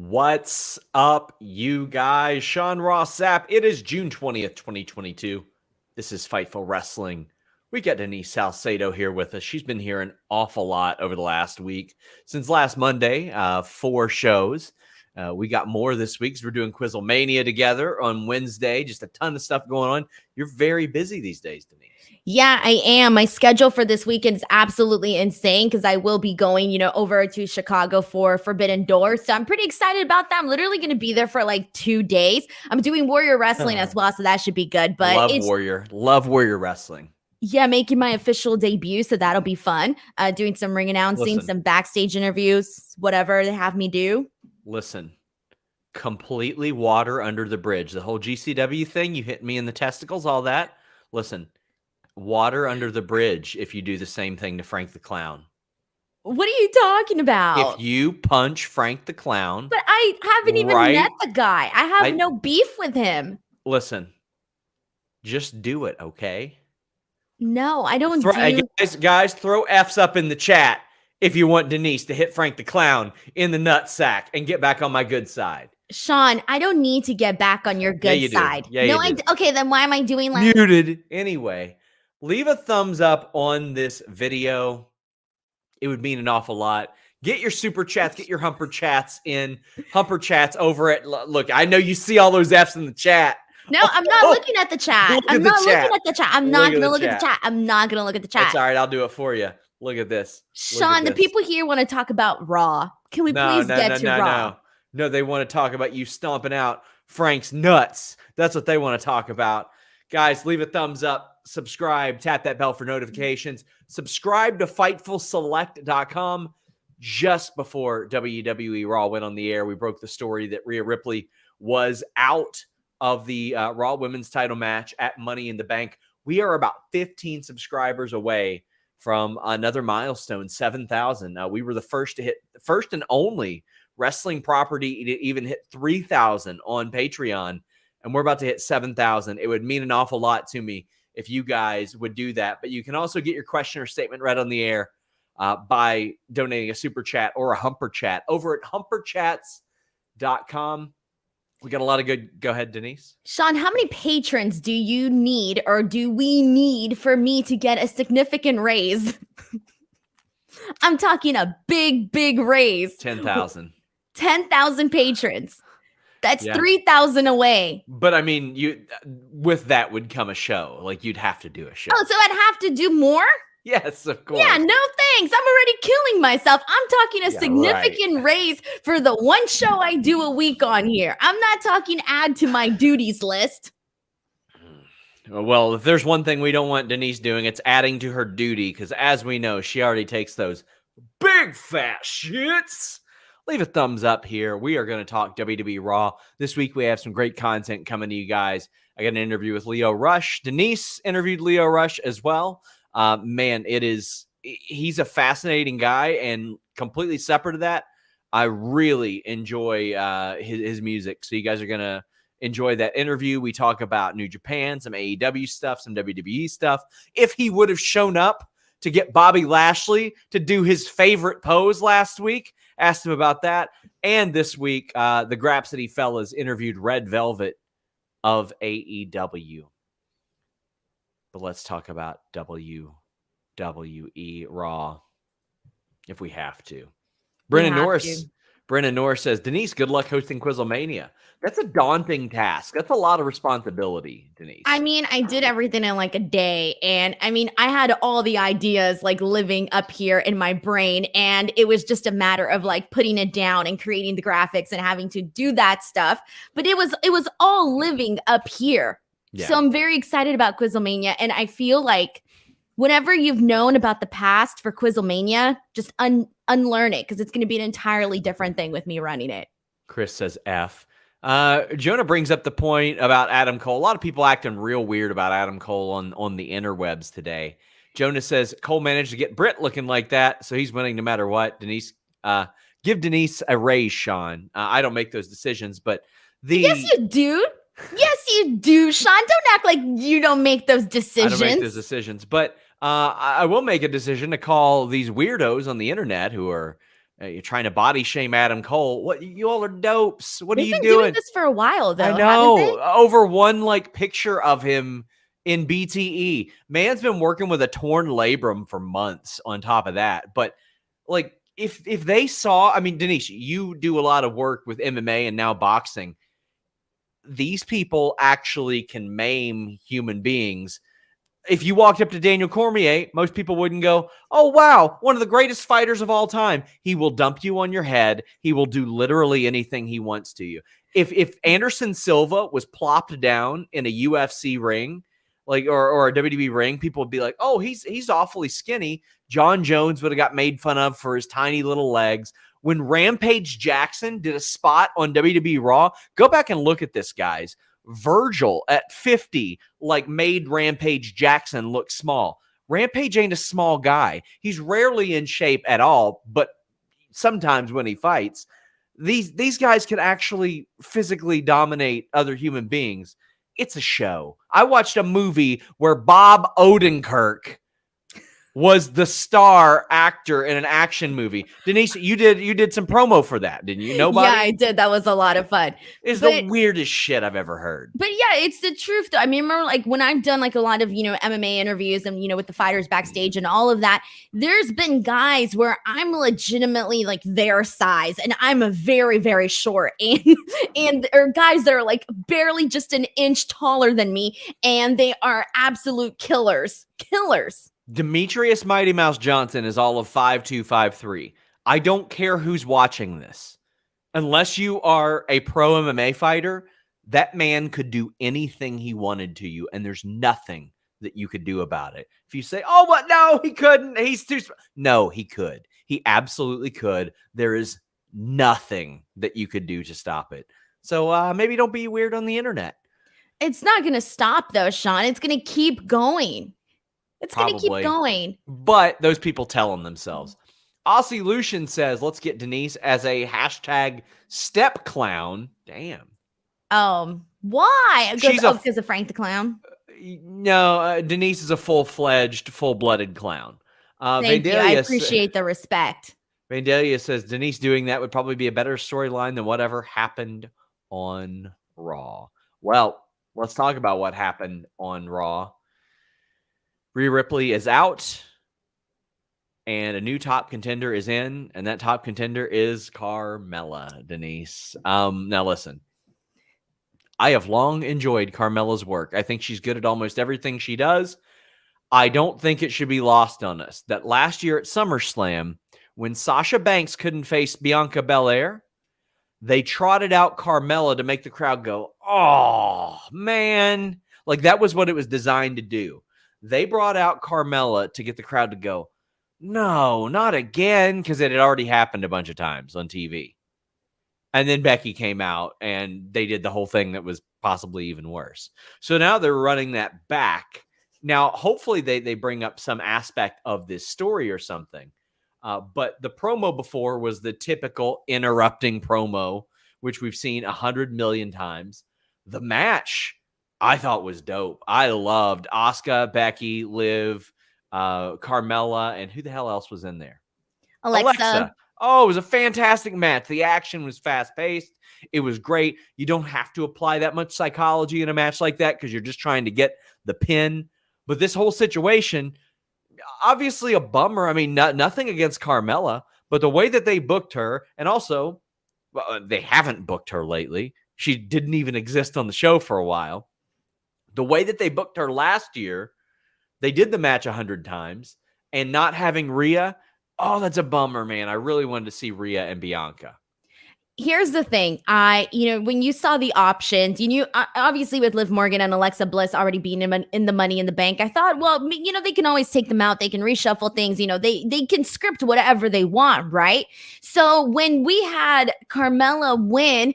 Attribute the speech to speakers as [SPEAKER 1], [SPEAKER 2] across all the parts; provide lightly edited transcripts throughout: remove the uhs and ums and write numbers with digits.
[SPEAKER 1] What's up, you guys? Sean Ross Sapp. It is June 20th, 2022. This is Fightful Wrestling. We got Denise Salcedo here with us. She's been here an awful lot over the last week. Since last Monday, 4 shows. We got more this week because we're doing Quizzlemania together on Wednesday. Just a ton of stuff going on. You're very busy these days, Denise.
[SPEAKER 2] Yeah, I am. My schedule for this weekend is absolutely insane because I will be going, over to Chicago for Forbidden Door. So I'm pretty excited about that. I'm literally going to be there for like 2 days. I'm doing Warrior Wrestling as well, so that should be good. But
[SPEAKER 1] Love Warrior Wrestling.
[SPEAKER 2] Yeah, making my official debut, so that'll be fun. Doing some ring announcing, some backstage interviews, whatever they have me do.
[SPEAKER 1] Listen, completely water under the bridge. The whole GCW thing, you hit me in the testicles, all that. Listen. Water under the bridge if you do the same thing to Frank the Clown.
[SPEAKER 2] What are you talking about?
[SPEAKER 1] If you punch Frank the Clown.
[SPEAKER 2] But I haven't even met the guy. I have no beef with him.
[SPEAKER 1] Listen, just do it, okay?
[SPEAKER 2] No, I don't
[SPEAKER 1] Guys, throw F's up in the chat if you want Denise to hit Frank the Clown in the nutsack and get back on my good side.
[SPEAKER 2] Sean, I don't need to get back on your good side. Okay, then why am I doing like
[SPEAKER 1] muted? Anyway. Leave a thumbs up on this video. It would mean an awful lot. Get your super chats, get your humper chats in. Humper chats over at, look, I know you see all those F's in the chat.
[SPEAKER 2] No, I'm not looking at the chat. I'm not looking at the chat. I'm not going to look at the chat. I'm not going to look at the chat.
[SPEAKER 1] It's all right. I'll do it for you. Look at this.
[SPEAKER 2] Sean, the people here want to talk about Raw. Can we please get to Raw?
[SPEAKER 1] No, they want to talk about you stomping out Frank's nuts. That's what they want to talk about. Guys, leave a thumbs up. Subscribe, tap that bell for notifications. Subscribe to FightfulSelect.com. Just before WWE Raw went on the air, we broke the story that Rhea Ripley was out of the Raw Women's title match at Money in the Bank. We are about 15 subscribers away from another milestone, 7,000. We were the first and only wrestling property to even hit 3,000 on Patreon, and we're about to hit 7,000. It would mean an awful lot to me if you guys would do that. But you can also get your question or statement read on the air by donating a super chat or a humper chat over at humperchats.com. We got a lot of good. Go ahead, Denise.
[SPEAKER 2] Sean, how many patrons do you need or do we need for me to get a significant raise? I'm talking a big, big raise.
[SPEAKER 1] 10,000.
[SPEAKER 2] 10,000 patrons. That's 3,000 away.
[SPEAKER 1] But I mean, with that would come a show. Like you'd have to do a show.
[SPEAKER 2] Oh, so I'd have to do more?
[SPEAKER 1] Yes, of course.
[SPEAKER 2] Yeah, no thanks. I'm already killing myself. I'm talking a significant raise for the one show I do a week on here. I'm not talking add to my duties list.
[SPEAKER 1] Well, if there's one thing we don't want Denise doing, it's adding to her duty. Because as we know, she already takes those big fat shits. Leave a thumbs up here. We are going to talk WWE Raw. This week, we have some great content coming to you guys. I got an interview with Lio Rush. Denise interviewed Lio Rush as well. Man, he's a fascinating guy, and completely separate to that, I really enjoy his music. So you guys are going to enjoy that interview. We talk about New Japan, some AEW stuff, some WWE stuff. If he would have shown up to get Bobby Lashley to do his favorite pose last week, asked him about that. And this week, the Grapsity fellas interviewed Red Velvet of AEW. But let's talk about WWE Raw if we have to. Brennan Norris says, Denise, good luck hosting Quizzlemania. That's a daunting task. That's a lot of responsibility, Denise.
[SPEAKER 2] I mean, I did everything in like a day. And I mean, I had all the ideas like living up here in my brain. And it was just a matter of like putting it down and creating the graphics and having to do that stuff. But it was all living up here. Yeah. So I'm very excited about Quizzlemania. And I feel like whenever you've known about the past for Quizzlemania, just unlearn it, because it's going to be an entirely different thing with me running it.
[SPEAKER 1] Chris says F. Jonah brings up the point about Adam Cole. A lot of people acting real weird about Adam Cole on the interwebs today. Jonah says Cole managed to get Britt looking like that, so he's winning no matter what. Denise, give Denise a raise, Sean. I don't make those decisions, but
[SPEAKER 2] yes, you do. Yes, you do, Sean. Don't act like you don't make those decisions.
[SPEAKER 1] I don't make those decisions, but I will make a decision to call these weirdos on the internet who are You're trying to body shame Adam Cole. What, you all are dopes. What
[SPEAKER 2] They've
[SPEAKER 1] are you
[SPEAKER 2] been
[SPEAKER 1] doing?
[SPEAKER 2] doing this for a while, though.
[SPEAKER 1] I know. Over one like picture of him in BTE. Man's been working with a torn labrum for months on top of that. But like if they saw, I mean, Denise, you do a lot of work with MMA and now boxing. These people actually can maim human beings. If you walked up to Daniel Cormier, most people wouldn't go, oh, wow, one of the greatest fighters of all time. He will dump you on your head. He will do literally anything he wants to you. If Anderson Silva was plopped down in a UFC ring, like or a WWE ring, people would be like, oh, he's awfully skinny. John Jones would have got made fun of for his tiny little legs. When Rampage Jackson did a spot on WWE Raw, go back and look at this, guys. Virgil at 50 like made Rampage Jackson look small. Rampage ain't a small guy. He's rarely in shape at all, but sometimes when he fights, these guys can actually physically dominate other human beings. It's a show. I watched a movie where Bob Odenkirk was the star actor in an action movie. Denise, you did some promo for that, didn't you? Nobody?
[SPEAKER 2] Yeah, I did. That was a lot of fun.
[SPEAKER 1] It's the weirdest shit I've ever heard.
[SPEAKER 2] But yeah, it's the truth though. I mean, remember like when I've done like a lot of, MMA interviews and, with the fighters backstage and all of that, there's been guys where I'm legitimately like their size and I'm a very, very short and there are guys that are like barely just an inch taller than me and they are absolute killers.
[SPEAKER 1] Demetrius Mighty Mouse Johnson is all of 5'2", 5'3". I don't care who's watching this. Unless you are a pro MMA fighter, that man could do anything he wanted to you, and there's nothing that you could do about it. If you say, oh, but no, he couldn't. He's too No, he could. He absolutely could. There is nothing that you could do to stop it. So maybe don't be weird on the internet.
[SPEAKER 2] It's not going to stop, though, Sean. It's going to keep going. It's going to keep going.
[SPEAKER 1] But those people tell them themselves. Aussie Lucian says, let's get Denise as a hashtag step clown. Damn.
[SPEAKER 2] Why? Because of Frank the Clown?
[SPEAKER 1] No, Denise is a full-fledged, full-blooded clown.
[SPEAKER 2] Thank you. I appreciate the respect.
[SPEAKER 1] Vandalia says, Denise doing that would probably be a better storyline than whatever happened on Raw. Well, let's talk about what happened on Raw. Rhea Ripley is out, and a new top contender is in, and that top contender is Carmella, Denise. Now listen, I have long enjoyed Carmella's work. I think she's good at almost everything she does. I don't think it should be lost on us that last year at SummerSlam, when Sasha Banks couldn't face Bianca Belair, they trotted out Carmella to make the crowd go, oh, man. Like that was what it was designed to do. They brought out Carmella to get the crowd to go, no, not again, because it had already happened a bunch of times on TV. And then Becky came out, and they did the whole thing that was possibly even worse. So now they're running that back. Now, hopefully they bring up some aspect of this story or something. But the promo before was the typical interrupting promo, which we've seen 100 million times. The match I thought was dope. I loved Asuka, Becky, Liv, Carmella, and who the hell else was in there? Alexa. Oh, it was a fantastic match. The action was fast-paced. It was great. You don't have to apply that much psychology in a match like that because you're just trying to get the pin. But this whole situation, obviously a bummer. I mean, nothing against Carmella, but the way that they booked her, and also, they haven't booked her lately. She didn't even exist on the show for a while. The way that they booked her last year, they did the match 100 times, and not having Rhea, oh, that's a bummer, man. I really wanted to see Rhea and Bianca.
[SPEAKER 2] Here's the thing. When you saw the options, obviously with Liv Morgan and Alexa Bliss already being in the Money in the Bank, I thought, well, they can always take them out. They can reshuffle things. They can script whatever they want, right? So when we had Carmella win,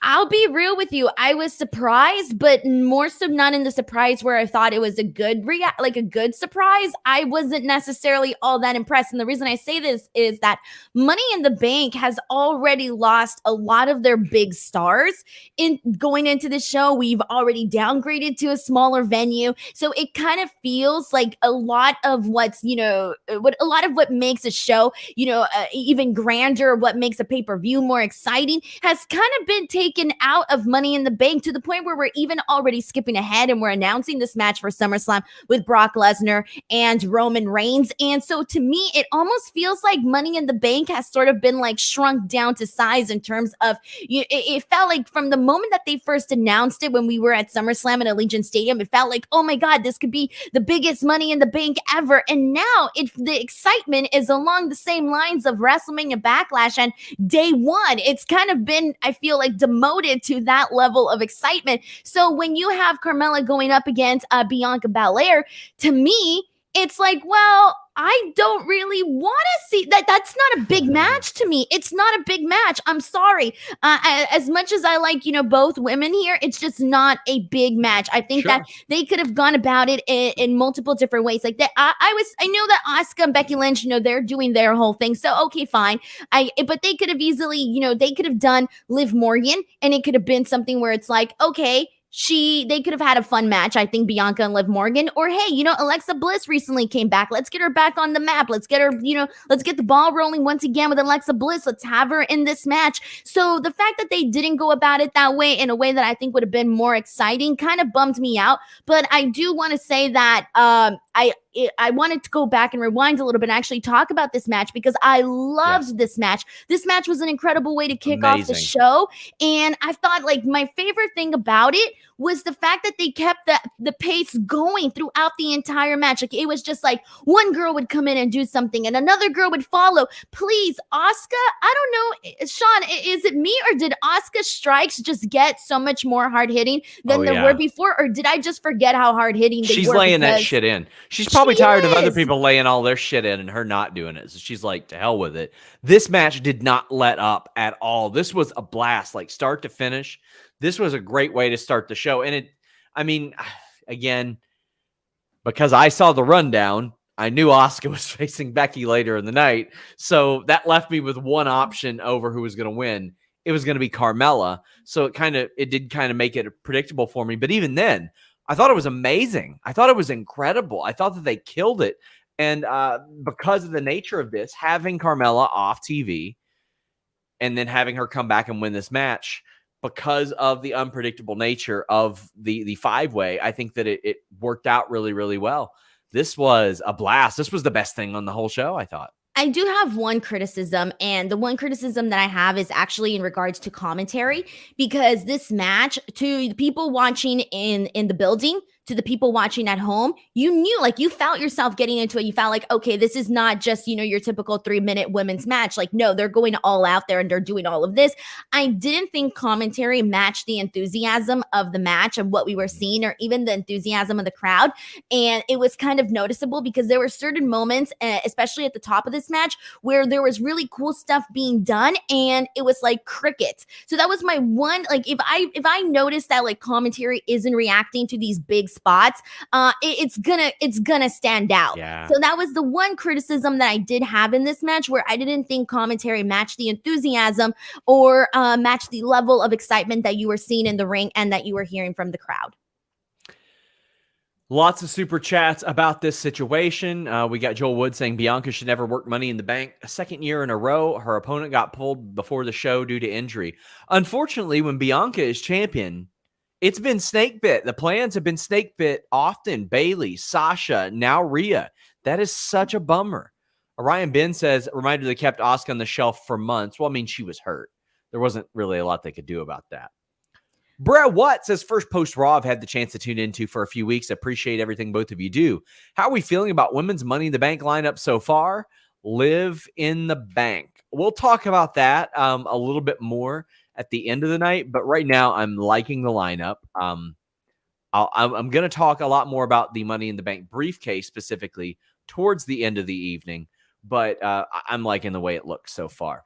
[SPEAKER 2] I'll be real with you. I was surprised, but more so not in the surprise where I thought it was a good like a good surprise. I wasn't necessarily all that impressed. And the reason I say this is that Money in the Bank has already lost a lot of their big stars in going into the show. We've already downgraded to a smaller venue. So it kind of feels like a lot of what's, what makes a show, even grander, what makes a pay-per-view more exciting has kind of been taken out of Money in the Bank to the point where we're even already skipping ahead and we're announcing this match for SummerSlam with Brock Lesnar and Roman Reigns. And so to me, it almost feels like Money in the Bank has sort of been like shrunk down to size in terms of, it felt like from the moment that they first announced it when we were at SummerSlam at Allegiant Stadium, it felt like, oh my God, this could be the biggest Money in the Bank ever. And now the excitement is along the same lines of WrestleMania Backlash and day one. It's kind of been, I feel like, demoted to that level of excitement. So when you have Carmella going up against Bianca Belair, to me, it's like, well, I don't really want to see that. That's not a big match to me. It's not a big match. I'm sorry. As much as I like, both women here, it's just not a big match. I think that they could have gone about it in multiple different ways. Like that, I know that Asuka and Becky Lynch, they're doing their whole thing. So okay, fine. But they could have easily, they could have done Liv Morgan, and it could have been something where it's like, okay, they could have had a fun match. I think Bianca and Liv Morgan, or hey, Alexa Bliss recently came back. Let's get her back on the map. Let's get her, let's get the ball rolling once again with Alexa Bliss. Let's have her in this match. So the fact that they didn't go about it that way in a way that I think would have been more exciting kind of bummed me out. But I do want to say that I wanted to go back and rewind a little bit and actually talk about this match because I loved this match. This match was an incredible way to kick off the show. And I thought like my favorite thing about it was the fact that they kept the pace going throughout the entire match. Like it was just like one girl would come in and do something and another girl would follow. Please, Asuka, I don't know, Sean, is it me or did Asuka's strikes just get so much more hard hitting than there were before? Or did I just forget how hard hitting they were?
[SPEAKER 1] She's laying that shit in. She's probably tired of other people laying all their shit in and her not doing it. So she's like, to hell with it. This match did not let up at all. This was a blast, like start to finish. This was a great way to start the show. And again, because I saw the rundown, I knew Asuka was facing Becky later in the night. So that left me with one option over who was going to win. It was going to be Carmella. So it did kind of make it predictable for me. But even then, I thought it was amazing. I thought it was incredible. I thought that they killed it. And because of the nature of this, having Carmella off TV and then having her come back and win this match, because of the unpredictable nature of the five-way, I think that it worked out really, really well. This was a blast. This was the best thing on the whole show, I thought.
[SPEAKER 2] I do have one criticism, and the one criticism that I have is actually in regards to commentary, because this match, to the people watching in the building, to the people watching at home, you knew, like, you felt yourself getting into it. You felt like, okay, this is not just, your typical 3-minute women's match. Like, no, they're going all out there and they're doing all of this. I didn't think commentary matched the enthusiasm of the match and what we were seeing, or even the enthusiasm of the crowd. And it was kind of noticeable because there were certain moments, especially at the top of this match, where there was really cool stuff being done and it was like crickets. So that was my one, like, if I noticed that like commentary isn't reacting to these big spots, it's gonna stand out. So that was the one criticism that I did have in this match, where I didn't think commentary matched the enthusiasm or matched the level of excitement that you were seeing in the ring and that you were hearing from the crowd.
[SPEAKER 1] Lots of super chats about this situation. We got Joel Wood saying Bianca should never work Money in the Bank. A second year in a row, her opponent got pulled before the show due to injury. Unfortunately, when Bianca is champion, it's been snake bit. The plans have been snake bit often. Bailey, Sasha, now Rhea. That is such a bummer. Orion Ben says, reminder they kept Asuka on the shelf for months. Well, I mean, she was hurt. There wasn't really a lot they could do about that. Brett Watt says, first post Raw I've had the chance to tune into for a few weeks. Appreciate everything both of you do. How are we feeling about women's Money in the Bank lineup so far? Live in the Bank. We'll talk about that a little bit more at the end of the night, but right now I'm liking the lineup. I'm going to talk a lot more about the Money in the Bank briefcase specifically towards the end of the evening, but I'm liking the way it looks so far.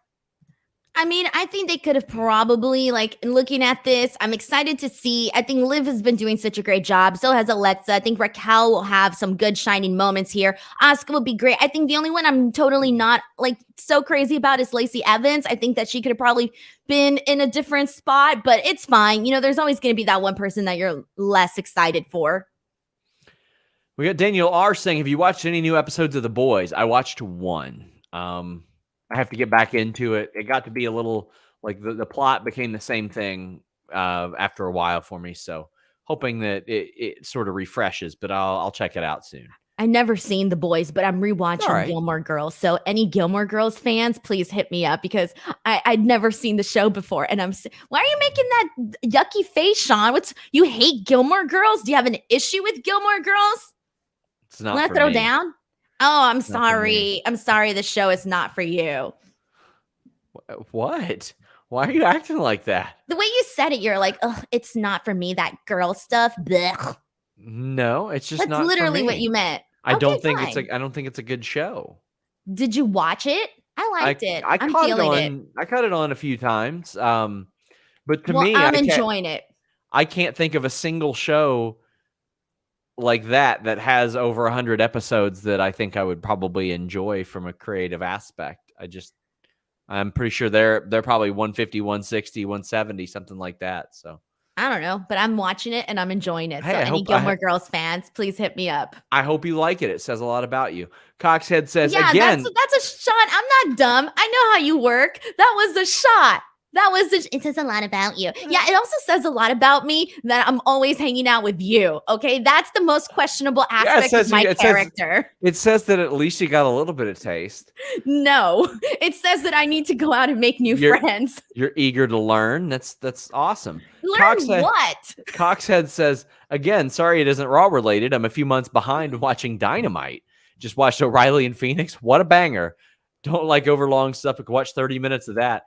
[SPEAKER 2] I mean, I think they could have probably, like, looking at this, I'm excited to see. I think Liv has been doing such a great job. So has Alexa. I think Raquel will have some good shining moments here. Asuka will be great. I think the only one I'm totally not, like, so crazy about is Lacey Evans. I think that she could have probably been in a different spot, but it's fine. You know, there's always going to be that one person that you're less excited for.
[SPEAKER 1] We got Daniel R saying, have you watched any new episodes of The Boys? I watched one. I have to get back into it. It got to be a little like the plot became the same thing after a while for me. So hoping that it sort of refreshes, but I'll check it out soon.
[SPEAKER 2] I've never seen The Boys, but I'm rewatching Gilmore Girls. So any Gilmore Girls fans, please hit me up because I'd never seen the show before. And why are you making that yucky face, Sean? You hate Gilmore Girls? Do you have an issue with Gilmore Girls?
[SPEAKER 1] It's not
[SPEAKER 2] Want to throw down? Oh, I'm sorry. I'm sorry. The show is not for you.
[SPEAKER 1] What? Why are you acting like that?
[SPEAKER 2] The way you said it, you're like, oh, it's not for me, that girl stuff. Blech.
[SPEAKER 1] No, it's just
[SPEAKER 2] That's
[SPEAKER 1] not
[SPEAKER 2] literally
[SPEAKER 1] for me.
[SPEAKER 2] what you meant.
[SPEAKER 1] I don't think it's a good show.
[SPEAKER 2] Did you watch it? I liked it.
[SPEAKER 1] I caught it on a few times. But to me,
[SPEAKER 2] I'm enjoying it.
[SPEAKER 1] I can't think of a single show like that has over 100 episodes that I think I would probably enjoy from a creative aspect. I'm pretty sure they're probably 150, 160, 170, something like that. So
[SPEAKER 2] I don't know, but I'm watching it and I'm enjoying it.
[SPEAKER 1] Hey,
[SPEAKER 2] so any Gilmore Girls fans, please hit me up.
[SPEAKER 1] I hope you like it. It says a lot about you. Coxhead says
[SPEAKER 2] again. That's a shot. I'm not dumb. I know how you work. That was a shot. It says a lot about you. Yeah, it also says a lot about me that I'm always hanging out with you. Okay, that's the most questionable aspect of my character.
[SPEAKER 1] It says that at least you got a little bit of taste.
[SPEAKER 2] No, it says that I need to go out and make new friends.
[SPEAKER 1] You're eager to learn. That's awesome.
[SPEAKER 2] Learn what?
[SPEAKER 1] Coxhead says, again, sorry it isn't Raw related. I'm a few months behind watching Dynamite. Just watched O'Reilly and Phoenix. What a banger. Don't like overlong stuff. I could watch 30 minutes of that.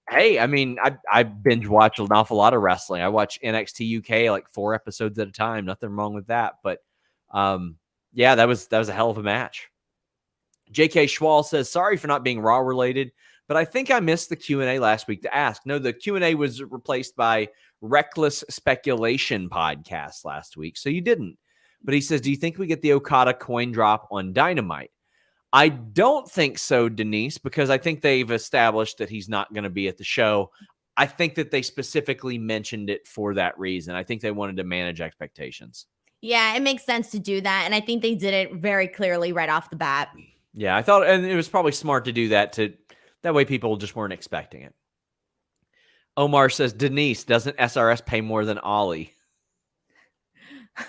[SPEAKER 1] Hey, I mean, I binge watch an awful lot of wrestling. I watch NXT UK like 4 episodes at a time. Nothing wrong with that. But yeah, that was a hell of a match. JK Schwal says, sorry for not being Raw related, but I think I missed the Q&A last week to ask. No, the Q&A was replaced by Reckless Speculation podcast last week. So you didn't. But he says, do you think we get the Okada coin drop on Dynamite? I don't think so, Denise, because I think they've established that he's not going to be at the show. I think that they specifically mentioned it for that reason. I think they wanted to manage expectations.
[SPEAKER 2] Yeah, it makes sense to do that. And I think they did it very clearly right off the bat.
[SPEAKER 1] Yeah, I thought, and it was probably smart to do that that way people just weren't expecting it. Omar says, Denise, doesn't SRS pay more than Ollie?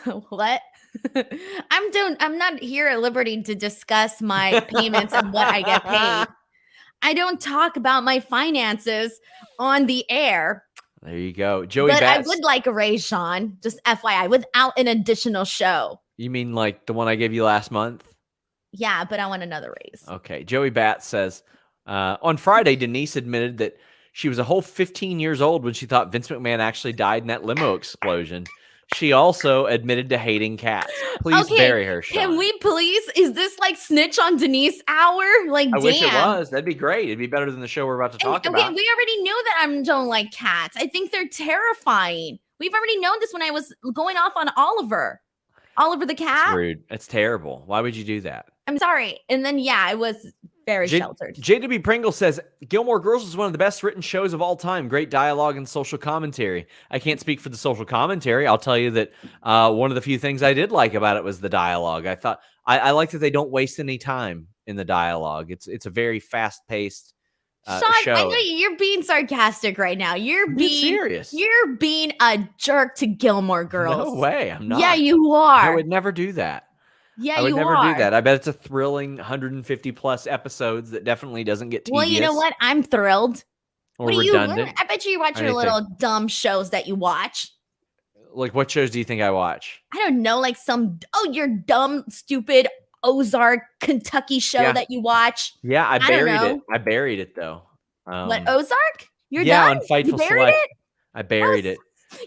[SPEAKER 2] What? I'm not here at liberty to discuss my payments and what I get paid. I don't talk about my finances on the air.
[SPEAKER 1] There you go. Joey
[SPEAKER 2] But
[SPEAKER 1] Batts.
[SPEAKER 2] I would like a raise, Sean, just FYI, without an additional show.
[SPEAKER 1] You mean like the one I gave you last month?
[SPEAKER 2] Yeah, but I want another raise.
[SPEAKER 1] Okay. Joey Batts says, on Friday, Denise admitted that she was a whole 15 years old when she thought Vince McMahon actually died in that limo explosion. She also admitted to hating cats. Please bury her, Sean.
[SPEAKER 2] Can we please? Is this like snitch on Denise hour? Like,
[SPEAKER 1] I wish it was. That'd be great. It'd be better than the show we're about to talk about.
[SPEAKER 2] Okay, we already knew that I don't like cats. I think they're terrifying. We've already known this when I was going off on Oliver. Oliver the cat.
[SPEAKER 1] It's rude. It's terrible. Why would you do that?
[SPEAKER 2] I'm sorry. And then, yeah, I was very sheltered.
[SPEAKER 1] JW Pringle says, Gilmore Girls is one of the best written shows of all time. Great dialogue and social commentary. I can't speak for the social commentary. I'll tell you that one of the few things I did like about it was the dialogue. I thought I like that they don't waste any time in the dialogue. It's a very fast-paced show.
[SPEAKER 2] I know you're being sarcastic right now. You're being
[SPEAKER 1] serious.
[SPEAKER 2] You're being a jerk to Gilmore Girls.
[SPEAKER 1] No way. I'm not.
[SPEAKER 2] Yeah, you are.
[SPEAKER 1] I would never do that.
[SPEAKER 2] Yeah,
[SPEAKER 1] I would never do that. I bet it's a thrilling 150 plus episodes that definitely doesn't get tedious.
[SPEAKER 2] Well, you know what? I'm thrilled.
[SPEAKER 1] Or redundant.
[SPEAKER 2] I bet you watch your little dumb shows that you watch.
[SPEAKER 1] Like, what shows do you think I watch?
[SPEAKER 2] I don't know, like your dumb, stupid Ozark, Kentucky show that you watch.
[SPEAKER 1] Yeah, I buried it. I buried it though.
[SPEAKER 2] What, Ozark? You're
[SPEAKER 1] done?
[SPEAKER 2] On
[SPEAKER 1] Fightful Select. It? I buried it.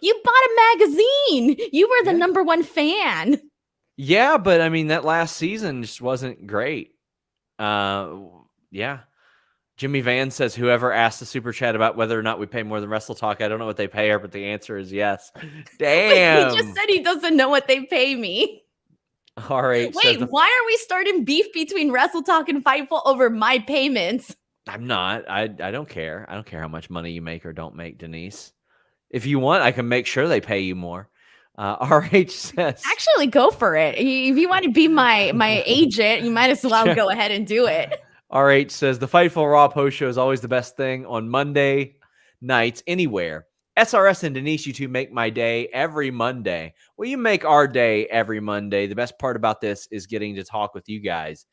[SPEAKER 2] You bought a magazine. You were the number one fan.
[SPEAKER 1] Yeah, but I mean, that last season just wasn't great. Yeah. Jimmy Van says, whoever asked the super chat about whether or not we pay more than Wrestle Talk, I don't know what they pay her, but the answer is yes. Damn.
[SPEAKER 2] He just said he doesn't know what they pay me.
[SPEAKER 1] RH
[SPEAKER 2] Wait, why are we starting beef between Wrestle Talk and Fightful over my payments?
[SPEAKER 1] I'm not. I don't care. I don't care how much money you make or don't make, Denise. If you want, I can make sure they pay you more. RH says,
[SPEAKER 2] actually, go for it. If you want to be my agent, you might as well go ahead and do it.
[SPEAKER 1] RH says, the Fightful Raw post show is always the best thing on Monday nights anywhere. SRS and Denise, you two make my day every Monday. Well, you make our day every Monday. The best part about this is getting to talk with you guys.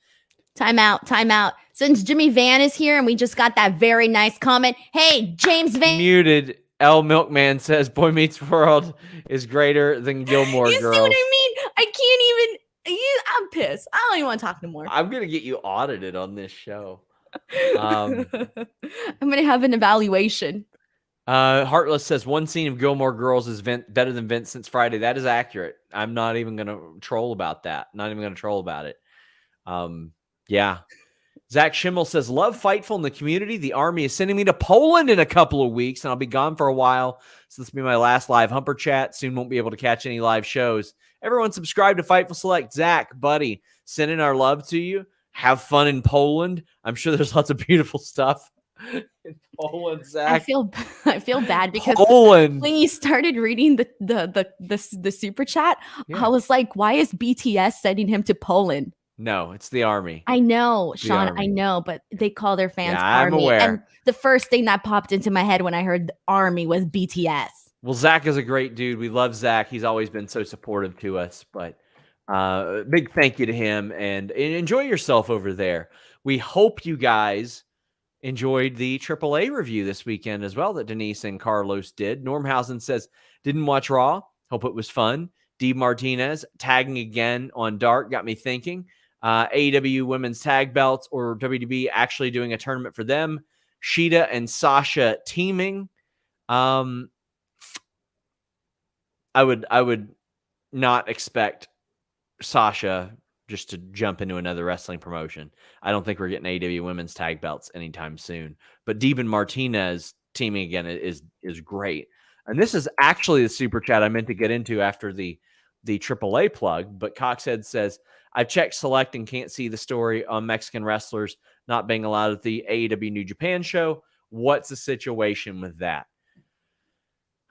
[SPEAKER 2] Time out. Since Jimmy Van is here and we just got that very nice comment. Hey, James Van.
[SPEAKER 1] Muted. L Milkman says, Boy Meets World is greater than Gilmore Girls.
[SPEAKER 2] You see what I mean? I can't even. I'm pissed. I don't even want to talk no more.
[SPEAKER 1] I'm going to get you audited on this show.
[SPEAKER 2] I'm going to have an evaluation.
[SPEAKER 1] Heartless says, one scene of Gilmore Girls is better than Vince since Friday. That is accurate. I'm not even going to troll about that. Not even going to troll about it. Yeah. Zach Schimmel says, love Fightful in the community. The army is sending me to Poland in a couple of weeks, and I'll be gone for a while. So this will be my last live Humper chat. Soon won't be able to catch any live shows. Everyone subscribe to Fightful Select. Zach, buddy, sending our love to you. Have fun in Poland. I'm sure there's lots of beautiful stuff in Poland, Zach.
[SPEAKER 2] I feel bad because
[SPEAKER 1] Poland.
[SPEAKER 2] When you started reading the super chat, yeah. I was like, why is BTS sending him to Poland?
[SPEAKER 1] No, it's the army.
[SPEAKER 2] I know, Sean, I know, but they call their fans
[SPEAKER 1] army. I'm aware.
[SPEAKER 2] And the first thing that popped into my head when I heard the army was BTS.
[SPEAKER 1] Well, Zach is a great dude. We love Zach. He's always been so supportive to us, but big thank you to him and enjoy yourself over there. We hope you guys enjoyed the AAA review this weekend as well that Denise and Carlos did. Normhausen says, didn't watch Raw. Hope it was fun. D. Martinez tagging again on Dark got me thinking. AEW women's tag belts or WWE actually doing a tournament for them. Shida and Sasha teaming. I would not expect Sasha just to jump into another wrestling promotion. I don't think we're getting AEW women's tag belts anytime soon. But Deeb and Martinez teaming again is great. And this is actually the super chat I meant to get into after the AAA plug. But Coxhead says, I've checked Select and can't see the story on Mexican wrestlers not being allowed at the AEW New Japan show. What's the situation with that?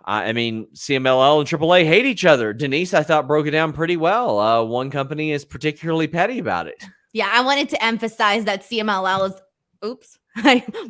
[SPEAKER 1] I mean, CMLL and AAA hate each other. Denise, I thought, broke it down pretty well. One company is particularly petty about it.
[SPEAKER 2] Yeah, I wanted to emphasize that CMLL is... Oops.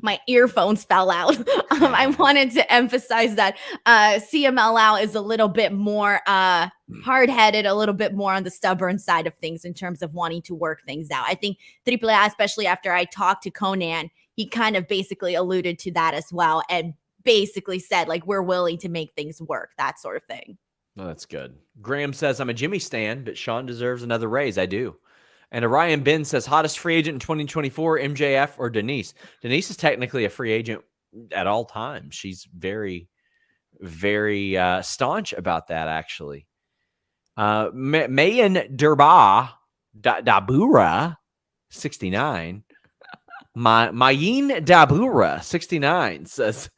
[SPEAKER 2] My earphones fell out. I wanted to emphasize that CMLL is a little bit more hard-headed, a little bit more on the stubborn side of things in terms of wanting to work things out. I think AAA, especially after I talked to Conan, he kind of basically alluded to that as well and basically said, like, we're willing to make things work, that sort of thing.
[SPEAKER 1] Well, that's good. Graham says, I'm a Jimmy stan, but Sean deserves another raise. I do. And Orion Ben says, hottest free agent in 2024, MJF or Denise? Denise is technically a free agent at all times. She's very, very staunch about that, actually. Mayan Dabura, 69. Mayin Dabura, 69, says,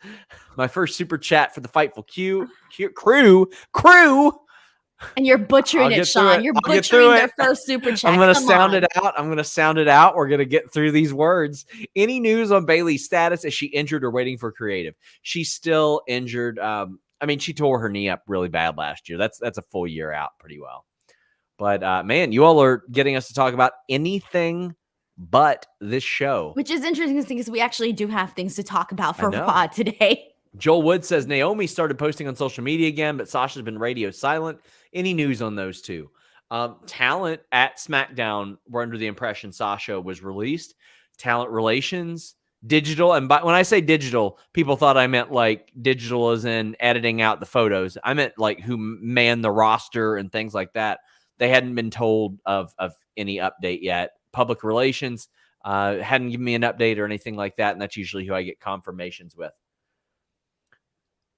[SPEAKER 1] my first super chat for the Fightful crew.
[SPEAKER 2] And you're butchering it, Sean. You're butchering their first super chat.
[SPEAKER 1] I'm going to sound it out. We're going to get through these words. Any news on Bayley's status? Is she injured or waiting for creative? She's still injured. I mean, she tore her knee up really bad last year. That's a full year out pretty well. But, man, you all are getting us to talk about anything but this show.
[SPEAKER 2] Which is interesting because we actually do have things to talk about for Raw today.
[SPEAKER 1] Joel Wood says Naomi started posting on social media again, but Sasha's been radio silent. Any news on those two? Talent at SmackDown were under the impression Sasha was released. Talent relations, digital. And when I say digital, people thought I meant like digital as in editing out the photos. I meant like who manned the roster and things like that. They hadn't been told of any update yet. Public relations hadn't given me an update or anything like that. And that's usually who I get confirmations with.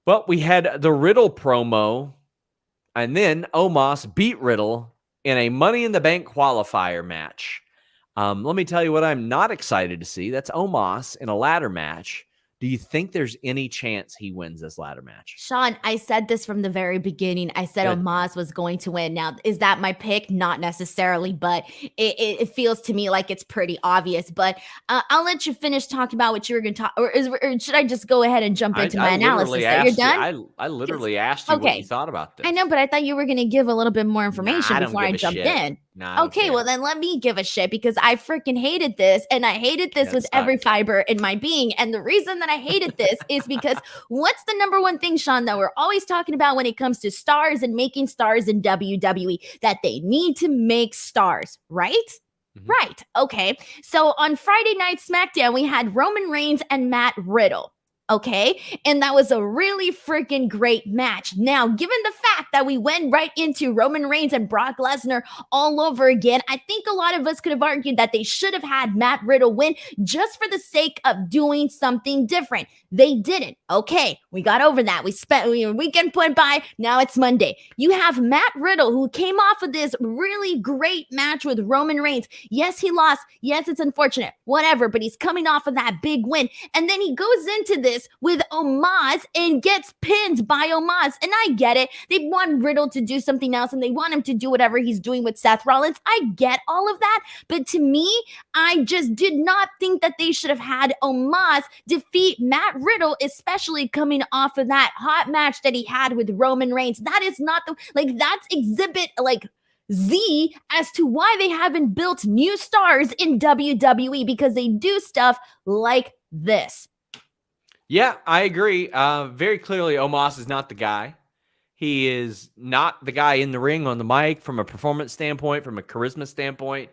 [SPEAKER 1] But we had the Riddle promo, and then Omos beat Riddle in a Money in the Bank qualifier match. Let me tell you what I'm not excited to see. That's Omos in a ladder match. Do you think there's any chance he wins this ladder match?
[SPEAKER 2] Sean, I said this from the very beginning. I said
[SPEAKER 1] Good.
[SPEAKER 2] Omos was going to win. Now, is that my pick? Not necessarily, but it feels to me like it's pretty obvious. But I'll let you finish talking about what you were going to talk, or should I just go ahead and jump into my analysis? That you're done?
[SPEAKER 1] I literally asked you what you
[SPEAKER 2] Okay.
[SPEAKER 1] thought about this.
[SPEAKER 2] I know, but I thought you were going to give a little bit more
[SPEAKER 1] Nah,
[SPEAKER 2] information
[SPEAKER 1] I don't
[SPEAKER 2] before I
[SPEAKER 1] give a
[SPEAKER 2] jumped
[SPEAKER 1] shit.
[SPEAKER 2] in.
[SPEAKER 1] Nah, I don't
[SPEAKER 2] Okay,
[SPEAKER 1] care.
[SPEAKER 2] well then let me give a shit because I freaking hated this, and I hated this
[SPEAKER 1] That
[SPEAKER 2] with every
[SPEAKER 1] sucked.
[SPEAKER 2] fiber in my being. And the reason that I hated this is because what's the number one thing, Sean, that we're always talking about when it comes to stars and making stars in WWE? That they need to make stars, right?
[SPEAKER 1] Mhm.
[SPEAKER 2] Right. Okay. So on Friday Night SmackDown, we had Roman Reigns and Matt Riddle. Okay. And that was a really freaking great match. Now, given the fact that we went right into Roman Reigns and Brock Lesnar all over again, I think a lot of us could have argued that they should have had Matt Riddle win just for the sake of doing something different. They didn't. Okay. We got over that. Weekend went by. Now it's Monday. You have Matt Riddle, who came off of this really great match with Roman Reigns. Yes, he lost. Yes, it's unfortunate. Whatever. But he's coming off of that big win. And then he goes into this with Omos and gets pinned by Omos. And I get it. They want Riddle to do something else and they want him to do whatever he's doing with Seth Rollins. I get all of that. But to me, I just did not think that they should have had Omos defeat Matt Riddle, especially coming off of that hot match that he had with Roman Reigns. That is not that's exhibit Z as to why they haven't built new stars in WWE, because they do stuff like this.
[SPEAKER 1] Yeah, I agree. Very clearly, Omos is not the guy. He is not the guy in the ring on the mic from a performance standpoint, from a charisma standpoint.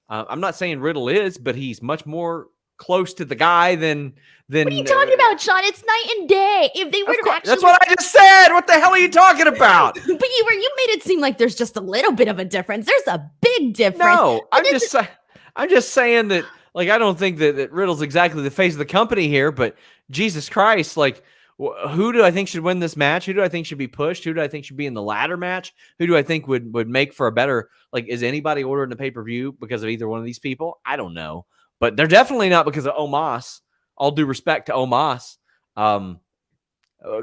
[SPEAKER 1] I'm not saying Riddle is, but he's much more close to the guy than.
[SPEAKER 2] What are you talking about, Sean? It's night and day. If they were to actually,
[SPEAKER 1] that's what I just said. What the hell are you talking about?
[SPEAKER 2] But you made it seem like there's just a little bit of a difference. There's a big difference.
[SPEAKER 1] No, I'm just saying that. Like, I don't think that Riddle's exactly the face of the company here, but Jesus Christ, like, who do I think should win this match? Who do I think should be pushed? Who do I think should be in the ladder match? Who do I think would make for a better, like, is anybody ordering the pay-per-view because of either one of these people? I don't know. But they're definitely not because of Omos. All due respect to Omos.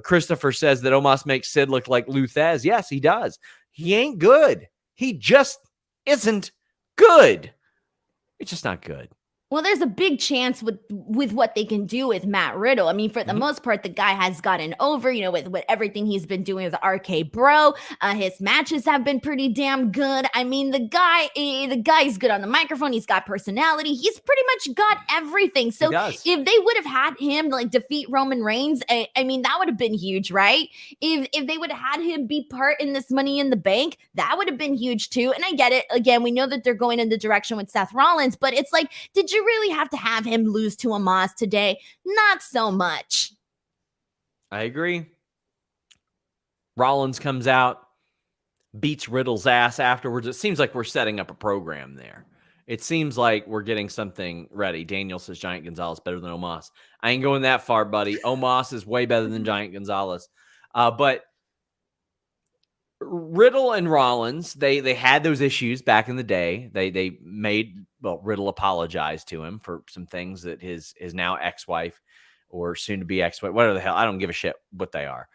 [SPEAKER 1] Christopher says that Omos makes Sid look like Luthez. Yes, he does. He ain't good. He just isn't good. It's just not good.
[SPEAKER 2] Well, there's a big chance with what they can do with Matt Riddle. I mean, for the most part, the guy has gotten over, with everything he's been doing with RK Bro. His matches have been pretty damn good. I mean, the guy's good on the microphone. He's got personality. He's pretty much got everything. So if they would have had him defeat Roman Reigns, I mean, that would have been huge, right? If they would have had him be part in this Money in the Bank, that would have been huge too. And I get it. Again, we know that they're going in the direction with Seth Rollins, but it's like, did you really have to have him lose to Omos today? Not so much.
[SPEAKER 1] I agree. Rollins comes out, beats Riddle's ass afterwards. It seems like we're setting up a program there. It seems like we're getting something ready. Daniel says Giant Gonzalez better than Omos. I ain't going that far, buddy. Omos is way better than Giant Gonzalez. But Riddle and Rollins, they had those issues back in the day. They made, Riddle apologized to him for some things that his now ex-wife or soon to be ex-wife, whatever the hell, I don't give a shit what they are,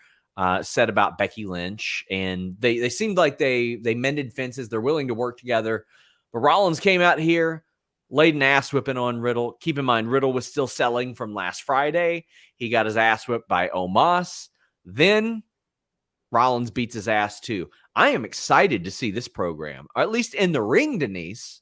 [SPEAKER 1] said about Becky Lynch. And they seemed like they mended fences. They're willing to work together. But Rollins came out here, laid an ass whipping on Riddle. Keep in mind, Riddle was still selling from last Friday. He got his ass whipped by Omos. Then Rollins beats his ass too. I am excited to see this program, or at least in the ring, Denise.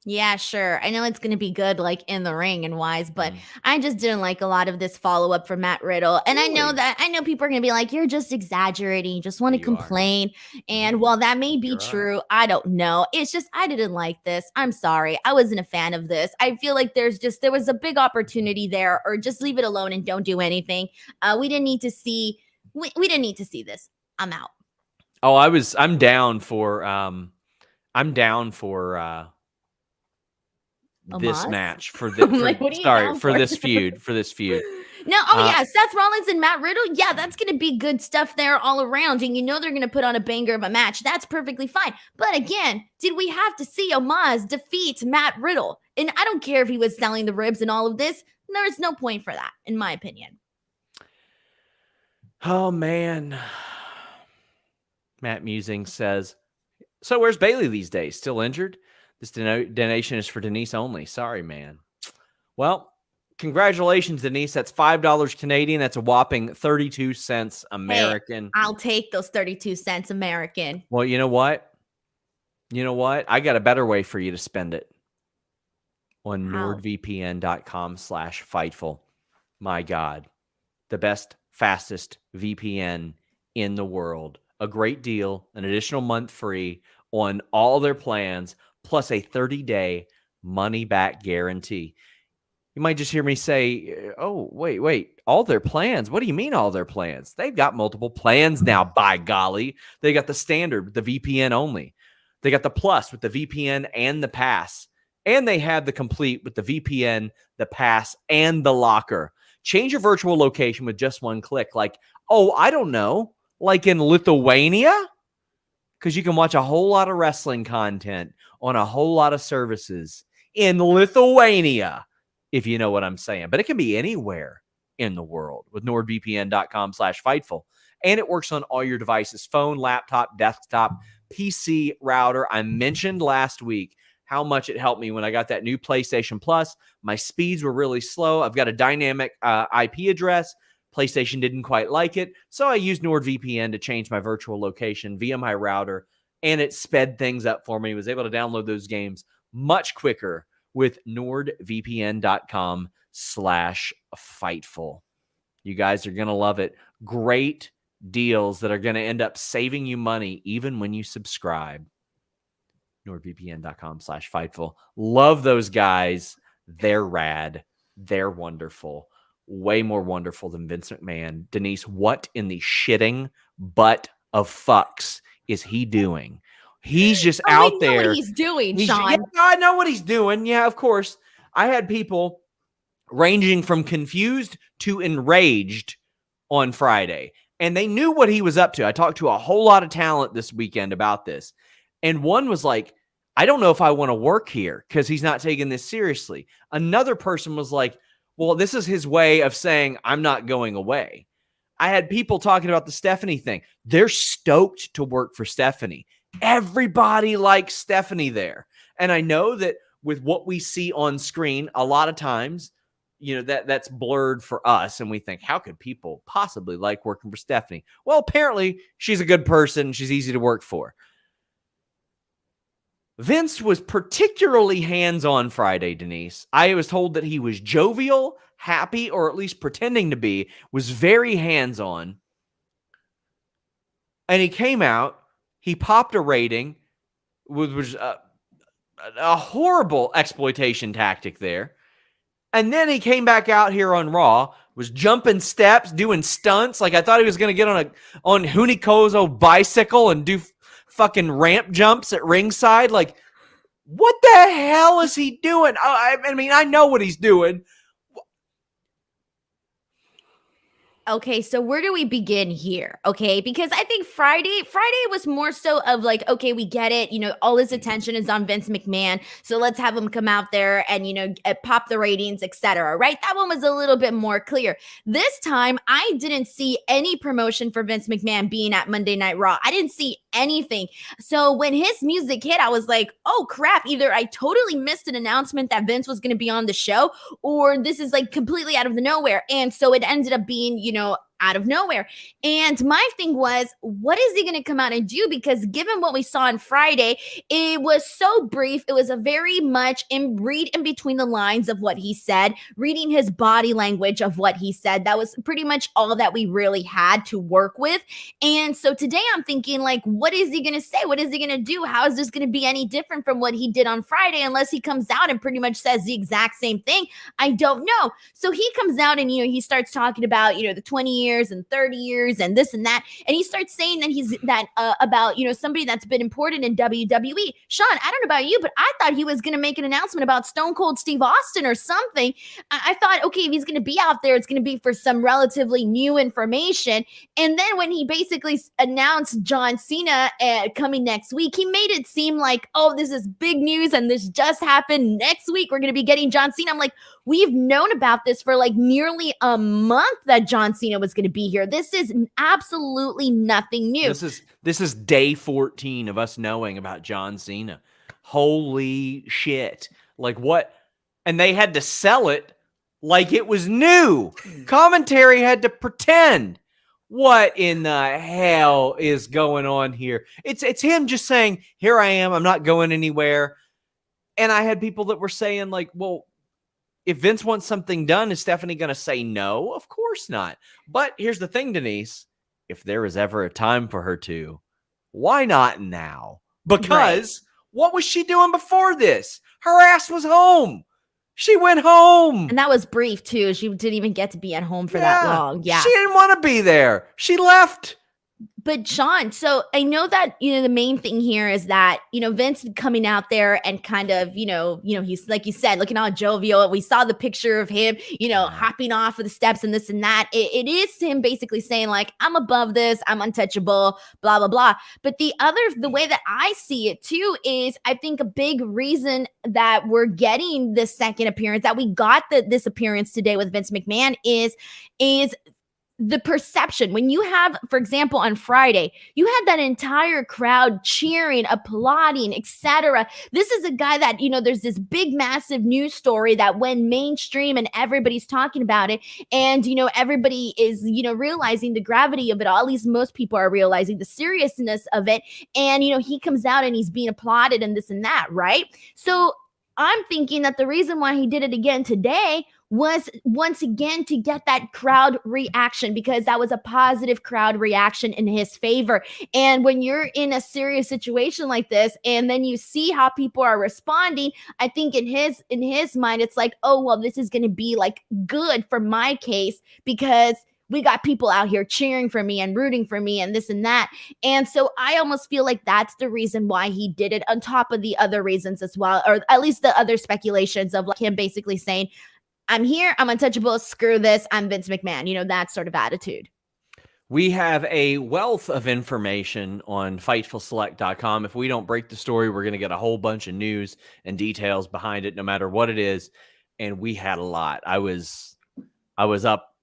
[SPEAKER 2] Yeah, sure. I know it's going to be good, in the ring and wise, but I just didn't like a lot of this follow-up from Matt Riddle. And really? I know people are going to be like, you're just exaggerating. You just want to complain. And while that may be true, I don't know. It's just, I didn't like this. I'm sorry. I wasn't a fan of this. I feel like there was a big opportunity there, or just leave it alone and don't do anything. We didn't need to see this. I'm out.
[SPEAKER 1] Oh, I'm down for this
[SPEAKER 2] Omos?
[SPEAKER 1] match for
[SPEAKER 2] I'm like, what are you down
[SPEAKER 1] for
[SPEAKER 2] for?
[SPEAKER 1] this feud.
[SPEAKER 2] No, yeah, Seth Rollins and Matt Riddle. Yeah, that's going to be good stuff there all around. And they're going to put on a banger of a match. That's perfectly fine. But again, did we have to see Omos defeat Matt Riddle? And I don't care if he was selling the ribs and all of this. There's no point for that, in my opinion.
[SPEAKER 1] Oh, man. Matt Musing says, so where's Bailey these days? Still injured? This donation is for Denise only. Sorry, man. Well, congratulations, Denise. That's $5 Canadian. That's a whopping 32 cents American.
[SPEAKER 2] Hey, I'll take those 32 cents American.
[SPEAKER 1] Well, you know what? I got a better way for you to spend it. On nordvpn.com/Fightful. My God. The best, fastest VPN in the world. A great deal, an additional month free on all their plans, plus a 30-day money-back guarantee. You might just hear me say, oh, wait, all their plans? What do you mean all their plans? They've got multiple plans now, by golly. They got the standard with the VPN only. They got the plus with the VPN and the pass. And they have the complete with the VPN, the pass, and the locker. Change your virtual location with just one click. Like, oh, I don't know, like in Lithuania? Because you can watch a whole lot of wrestling content on a whole lot of services in Lithuania, if you know what I'm saying. But it can be anywhere in the world with nordvpn.com/Fightful. And it works on all your devices, phone, laptop, desktop, PC, router. I mentioned last week how much it helped me when I got that new PlayStation Plus. My speeds were really slow. I've got a dynamic IP address. PlayStation didn't quite like it, so I used NordVPN to change my virtual location via my router, and it sped things up for me. I was able to download those games much quicker with nordvpn.com/Fightful. You guys are going to love it. Great deals that are going to end up saving you money even when you subscribe. nordvpn.com/Fightful. Love those guys. They're rad. They're wonderful. Way more wonderful than Vince McMahon. Denise, what in the shitting butt of fucks is he doing? He's just out there.
[SPEAKER 2] What he's doing, Sean.
[SPEAKER 1] Yeah, I know what he's doing. Yeah, of course. I had people ranging from confused to enraged on Friday, and they knew what he was up to. I talked to a whole lot of talent this weekend about this. And one was like, I don't know if I want to work here because he's not taking this seriously. Another person was like, well, this is his way of saying I'm not going away. I had people talking about the Stephanie thing. They're stoked to work for Stephanie. Everybody likes Stephanie there. And I know that with what we see on screen, a lot of times, that's blurred for us. And we think, how could people possibly like working for Stephanie? Well, apparently she's a good person. She's easy to work for. Vince was particularly hands-on Friday, Denise. I was told that he was jovial, happy, or at least pretending to be, was very hands-on. And he came out, he popped a rating, was a horrible exploitation tactic there. And then he came back out here on Raw, was jumping steps, doing stunts. Like I thought he was going to get on Huniko's bicycle and do fucking ramp jumps at ringside. Like, what the hell is he doing? I mean, I know what he's doing.
[SPEAKER 2] Okay, so where do we begin here? Okay, because I think Friday was more so of like, okay, we get it. All his attention is on Vince McMahon, so let's have him come out there and pop the ratings, etc. Right? That one was a little bit more clear. This time, I didn't see any promotion for Vince McMahon being at Monday Night Raw. I didn't see anything. So when his music hit, I was like, oh crap! Either I totally missed an announcement that Vince was going to be on the show, or this is like completely out of the nowhere. And so it ended up being, out of nowhere. And my thing was, what is he going to come out and do? Because given what we saw on Friday, it was so brief. It was a very much read in between the lines of what he said, reading his body language of what he said. That was pretty much all that we really had to work with. And so today I'm thinking, like, what is he going to say? What is he going to do? How is this going to be any different from what he did on Friday? Unless he comes out and pretty much says the exact same thing. I don't know. So he comes out and, he starts talking about, the 20 years years and 30 years and this and that. And he starts saying that he's that about, somebody that's been important in WWE. Sean, I don't know about you, but I thought he was going to make an announcement about Stone Cold Steve Austin or something. I thought, okay, if he's going to be out there, it's going to be for some relatively new information. And then when he basically announced John Cena coming next week, he made it seem like, oh, this is big news and this just happened. Next week, we're going to be getting John Cena. I'm like, we've known about this for like nearly a month that John Cena was going to be here. This is absolutely nothing new.
[SPEAKER 1] This is day 14 of us knowing about John Cena. Holy shit. Like what? And they had to sell it like it was new. Commentary had to pretend. What in the hell is going on here? It's him just saying, here I am. I'm not going anywhere. And I had people that were saying like, well, if Vince wants something done, is Stephanie going to say no? Of course not. But here's the thing, Denise. If there was ever a time for her to, why not now? Because what was she doing before this? Her ass was home. She went home.
[SPEAKER 2] And that was brief, too. She didn't even get to be at home for that long. Yeah.
[SPEAKER 1] She didn't want to be there. She left.
[SPEAKER 2] But Sean, so I know that, the main thing here is that, Vince coming out there and kind of, he's like you said, looking all jovial. We saw the picture of him, hopping off of the steps and this and that. It is him basically saying like, I'm above this, I'm untouchable, blah, blah, blah. But the way that I see it too is I think a big reason that we're getting this second appearance, that we got this appearance today with Vince McMahon is the perception. When you have, for example, on Friday, you had that entire crowd cheering, applauding, etc. This is a guy that, there's this big, massive news story that went mainstream and everybody's talking about it. And, everybody is, realizing the gravity of it all. At least most people are realizing the seriousness of it. And, he comes out and he's being applauded and this and that, right? So I'm thinking that the reason why he did it again today was once again to get that crowd reaction, because that was a positive crowd reaction in his favor. And when you're in a serious situation like this, and then you see how people are responding, I think in his mind, it's like, oh, well, this is going to be like good for my case because we got people out here cheering for me and rooting for me and this and that. And so I almost feel like that's the reason why he did it, on top of the other reasons as well, or at least the other speculations of like him basically saying, I'm here, I'm untouchable, screw this, I'm Vince McMahon, that sort of attitude.
[SPEAKER 1] We have a wealth of information on FightfulSelect.com. If we don't break the story, we're going to get a whole bunch of news and details behind it, no matter what it is. And we had a lot. I was up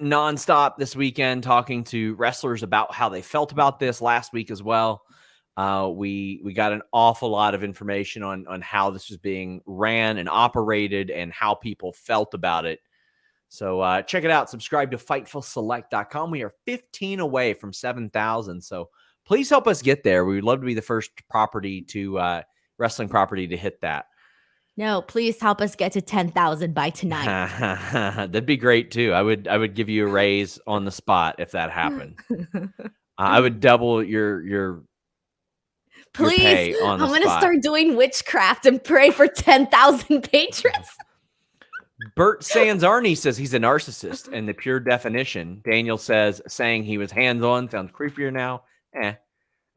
[SPEAKER 1] nonstop this weekend talking to wrestlers about how they felt about this last week as well. We got an awful lot of information on how this was being ran and operated and how people felt about it. So check it out. Subscribe to FightfulSelect.com. We are 15 away from 7,000. So please help us get there. We would love to be the first wrestling property to hit that.
[SPEAKER 2] No, please help us get to 10,000 by tonight.
[SPEAKER 1] That'd be great too. I would give you a raise on the spot if that happened. I would double your
[SPEAKER 2] please. I'm going to start doing witchcraft and pray for 10,000 patrons.
[SPEAKER 1] Bert Sanzarni says he's a narcissist in the pure definition. Daniel says saying he was hands-on sounds creepier now. And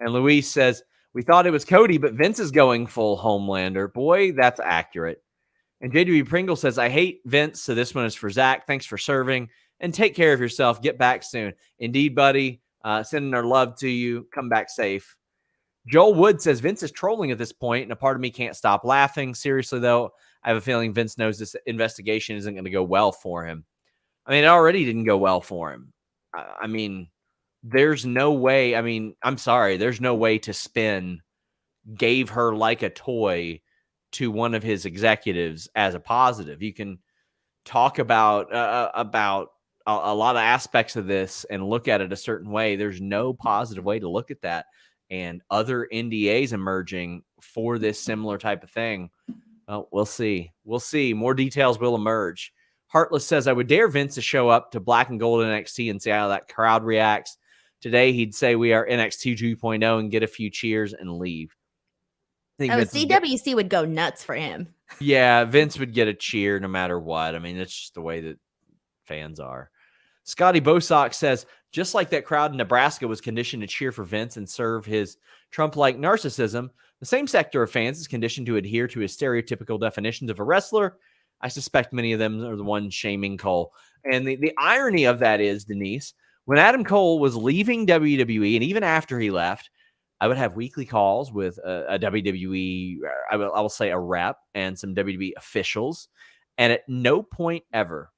[SPEAKER 1] Luis says, we thought it was Cody, but Vince is going full Homelander. Boy, that's accurate. And JW Pringle says, I hate Vince, so this one is for Zach. Thanks for serving. And take care of yourself. Get back soon. Indeed, buddy. Sending our love to you. Come back safe. Joel Wood says, Vince is trolling at this point, and a part of me can't stop laughing. Seriously, though, I have a feeling Vince knows this investigation isn't going to go well for him. I mean, it already didn't go well for him. I mean, there's no way. I mean, I'm sorry. There's no way to spin gave her like a toy to one of his executives as a positive. You can talk about a lot of aspects of this and look at it a certain way. There's no positive way to look at that. And other NDAs emerging for this similar type of thing. We'll see. We'll see. More details will emerge. Heartless says, I would dare Vince to show up to Black and Gold NXT and see how that crowd reacts. Today, he'd say we are NXT 2.0 and get a few cheers and leave.
[SPEAKER 2] CWC would go nuts for him.
[SPEAKER 1] Yeah, Vince would get a cheer no matter what. I mean, it's just the way that fans are. Scotty Bosock says, just like that crowd in Nebraska was conditioned to cheer for Vince and serve his Trump-like narcissism, the same sector of fans is conditioned to adhere to his stereotypical definitions of a wrestler. I suspect many of them are the ones shaming Cole. And the irony of that is, Denise, when Adam Cole was leaving WWE, and even after he left, I would have weekly calls with a WWE, I will say a rep, and some WWE officials. And at no point ever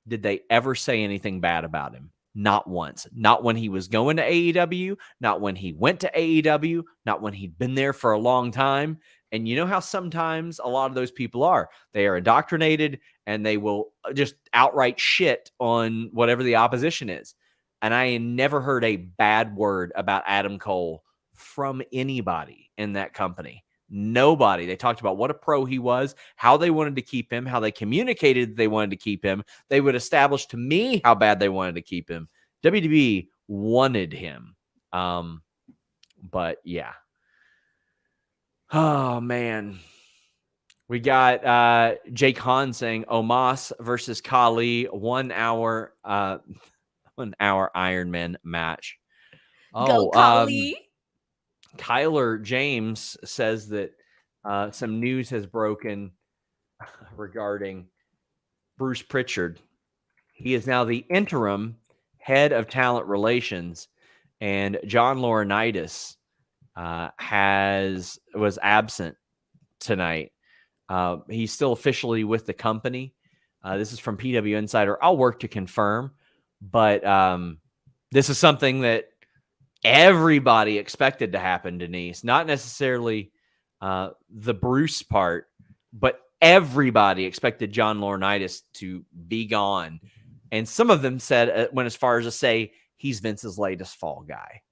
[SPEAKER 1] did they ever say anything bad about him. Not once. Not when he was going to AEW, not when he went to AEW, not when he'd been there for a long time. And you know how sometimes a lot of those people are. They are indoctrinated and they will just outright shit on whatever the opposition is. And I never heard a bad word about Adam Cole from anybody in that company. Nobody. They talked about what a pro he was, how they wanted to keep him, how they communicated they wanted to keep him. They would establish to me how bad they wanted to keep him. WWE wanted him. But yeah. Oh, man. We got Jake Hahn saying Omos versus Khali, 1 hour, 1 hour Iron Man match.
[SPEAKER 2] Go Khali.
[SPEAKER 1] Kyler James says that some news has broken regarding Bruce Pritchard. He is now the interim head of talent relations, and John Laurinaitis was absent tonight. He's still officially with the company. This is from PW Insider. I'll work to confirm, but this is something that everybody expected to happen, Denise. Not necessarily the Bruce part, but everybody expected John Laurinaitis to be gone. And some of them said, went as far as to say he's Vince's latest fall guy.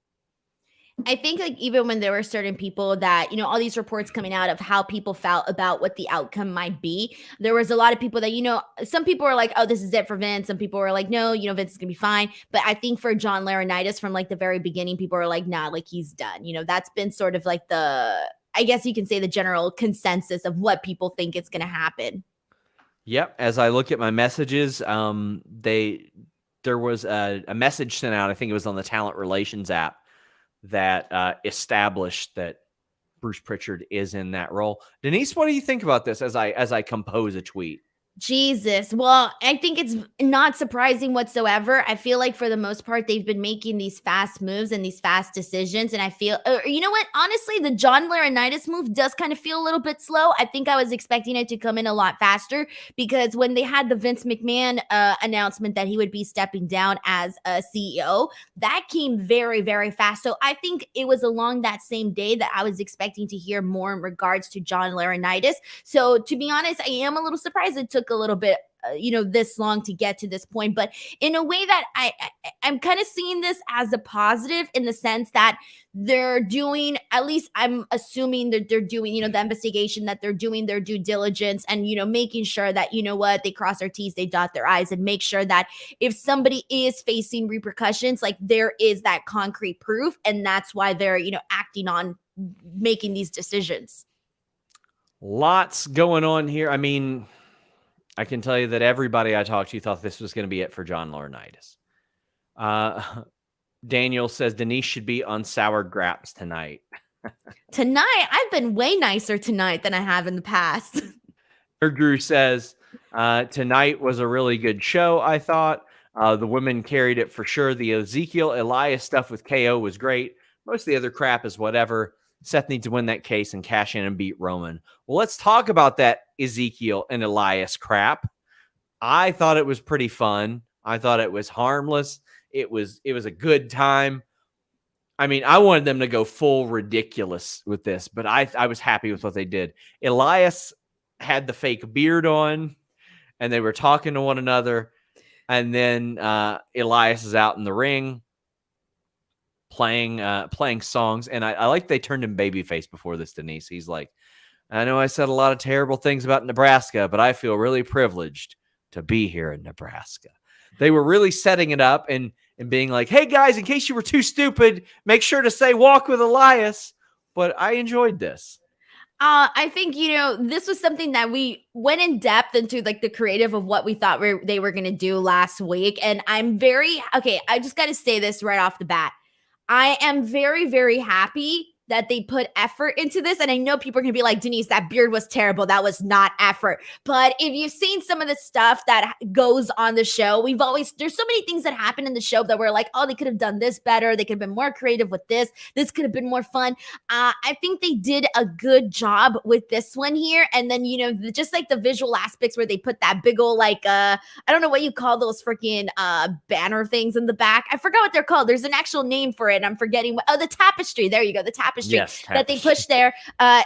[SPEAKER 2] I think like even when there were certain people that, you know, all these reports coming out of how people felt about what the outcome might be, there was a lot of people that, you know, some people were like, oh, this is it for Vince. Some people were like, no, you know, Vince is gonna be fine. But I think for John Laurinaitis from like the very beginning, people were like, nah, like he's done. You know, that's been sort of like I guess you can say the general consensus of what people think is gonna happen.
[SPEAKER 1] Yep. As I look at my messages, there was a message sent out, I think it was on the Talent Relations app, that established that Bruce Pritchard is in that role. Denise, what do you think about this as I compose a tweet?
[SPEAKER 2] Jesus. Well, I think it's not surprising whatsoever. I feel like for the most part, they've been making these fast moves and these fast decisions. And I feel, you know what? Honestly, the John Laurinaitis move does kind of feel a little bit slow. I think I was expecting it to come in a lot faster because when they had the Vince McMahon announcement that he would be stepping down as a CEO, that came very, very fast. So I think it was along that same day that I was expecting to hear more in regards to John Laurinaitis. So to be honest, I am a little surprised it took a little bit this long to get to this point, but in a way that I'm kind of seeing this as a positive in the sense that they're doing, at least I'm assuming that they're doing, the investigation, that they're doing their due diligence and, making sure that, they cross their T's, they dot their I's, and make sure that if somebody is facing repercussions, like there is that concrete proof. And that's why they're, acting on making these decisions.
[SPEAKER 1] Lots going on here. I mean, I can tell you that everybody I talked to thought this was going to be it for John Laurinaitis. Daniel says Denise should be on Sour Graps tonight.
[SPEAKER 2] Tonight? I've been way nicer tonight than I have in the past.
[SPEAKER 1] Drew says, tonight was a really good show, I thought. The women carried it for sure. The Ezekiel Elias stuff with KO was great. Most of the other crap is whatever. Seth needs to win that case and cash in and beat Roman. Well, let's talk about that Ezekiel and Elias crap. I thought it was pretty fun. I thought it was harmless. It was a good time. I mean, I wanted them to go full ridiculous with this, but I was happy with what they did. Elias had the fake beard on, and they were talking to one another. And then Elias is out in the ring playing songs, and I like they turned him babyface before this, Denise. He's like, I know I said a lot of terrible things about Nebraska, but I feel really privileged to be here in Nebraska. They were really setting it up and being like, hey guys, in case you were too stupid, make sure to say walk with Elias. But I enjoyed this.
[SPEAKER 2] I think, this was something that we went in depth into, like the creative of what we thought they were going to do last week. And I just got to say this right off the bat. I am very, very happy that they put effort into this. And I know people are going to be like, Denise, that beard was terrible. That was not effort. But if you've seen some of the stuff that goes on the show, there's so many things that happen in the show that we're like, oh, they could have done this better. They could have been more creative with this. This could have been more fun. I think they did a good job with this one here. And then, just like the visual aspects where they put that big old, I don't know what you call those freaking banner things in the back. I forgot what they're called. There's an actual name for it. And I'm forgetting the tapestry. There you go. The tapestry that they pushed there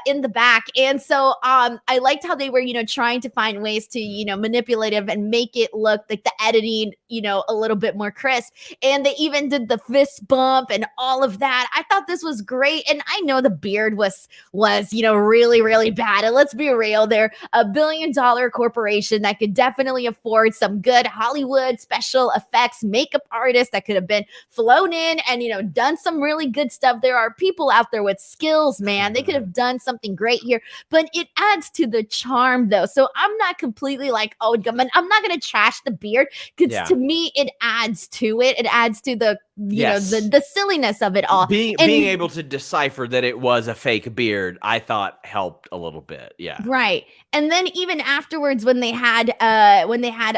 [SPEAKER 2] in the back. And so I liked how they were, trying to find ways to, manipulative and make it look like the editing, a little bit more crisp. And they even did the fist bump and all of that. I thought this was great. And I know the beard was, really, really bad. And let's be real, they're a $1 billion corporation that could definitely afford some good Hollywood special effects makeup artists that could have been flown in and, done some really good stuff. There are people out there with skills, man. They could have done something great here, but it adds to the charm though. So I'm not completely like, oh, I'm not going to trash the beard because to me, it adds to it. It adds to the, the silliness of it all.
[SPEAKER 1] Being able to decipher that it was a fake beard, I thought helped a little bit. Yeah.
[SPEAKER 2] Right. And then even afterwards, when they had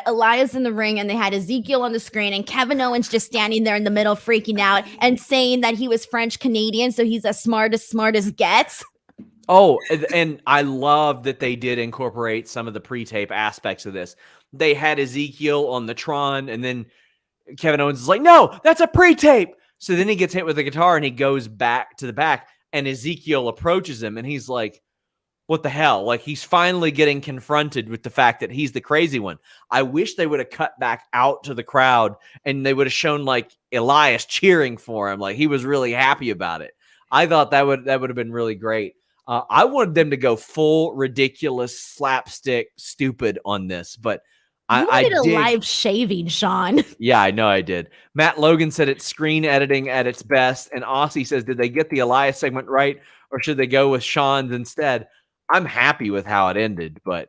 [SPEAKER 2] Elias in the ring and they had Ezekiel on the screen and Kevin Owens just standing there in the middle freaking out and saying that he was French Canadian, so he's as smart as gets.
[SPEAKER 1] Oh, and I love that they did incorporate some of the pre-tape aspects of this. They had Ezekiel on the Tron, and then Kevin Owens is like, no, that's a pre-tape. So then he gets hit with the guitar and he goes back to the back, and Ezekiel approaches him and he's like, what the hell? Like, he's finally getting confronted with the fact that he's the crazy one. I wish they would have cut back out to the crowd and they would have shown like Elias cheering for him. Like, he was really happy about it. I thought that would have been really great. I wanted them to go full ridiculous slapstick stupid on this, but I did
[SPEAKER 2] a live shaving, Sean.
[SPEAKER 1] Yeah, I know I did. Matt Logan said it's screen editing at its best, and Aussie says, did they get the Elias segment right, or should they go with Sean's instead? I'm happy with how it ended, but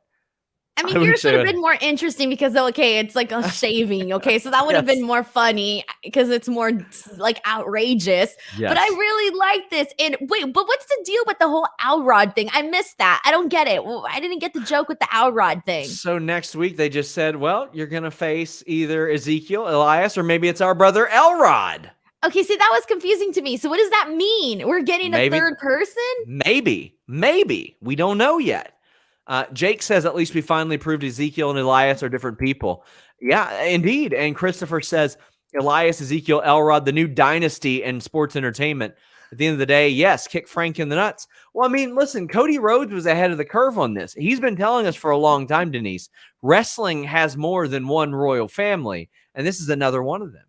[SPEAKER 2] I mean, yours would have been more interesting because, it's like a shaving, okay? So that would have been more funny because it's more, like, outrageous. Yes. But I really like this. And wait, but what's the deal with the whole Alrod thing? I missed that. I don't get it. I didn't get the joke with the Alrod thing.
[SPEAKER 1] So next week, they just said, well, you're going to face either Ezekiel, Elias, or maybe it's our brother Elrod.
[SPEAKER 2] Okay, see, that was confusing to me. So what does that mean? We're getting a third person?
[SPEAKER 1] Maybe. We don't know yet. Jake says, at least we finally proved Ezekiel and Elias are different people. Yeah, indeed. And Christopher says, Elias, Ezekiel, Elrod, the new dynasty in sports entertainment. At the end of the day, yes, kick Frank in the nuts. Well, I mean, listen, Cody Rhodes was ahead of the curve on this. He's been telling us for a long time, Denise, wrestling has more than one royal family, and this is another one of them.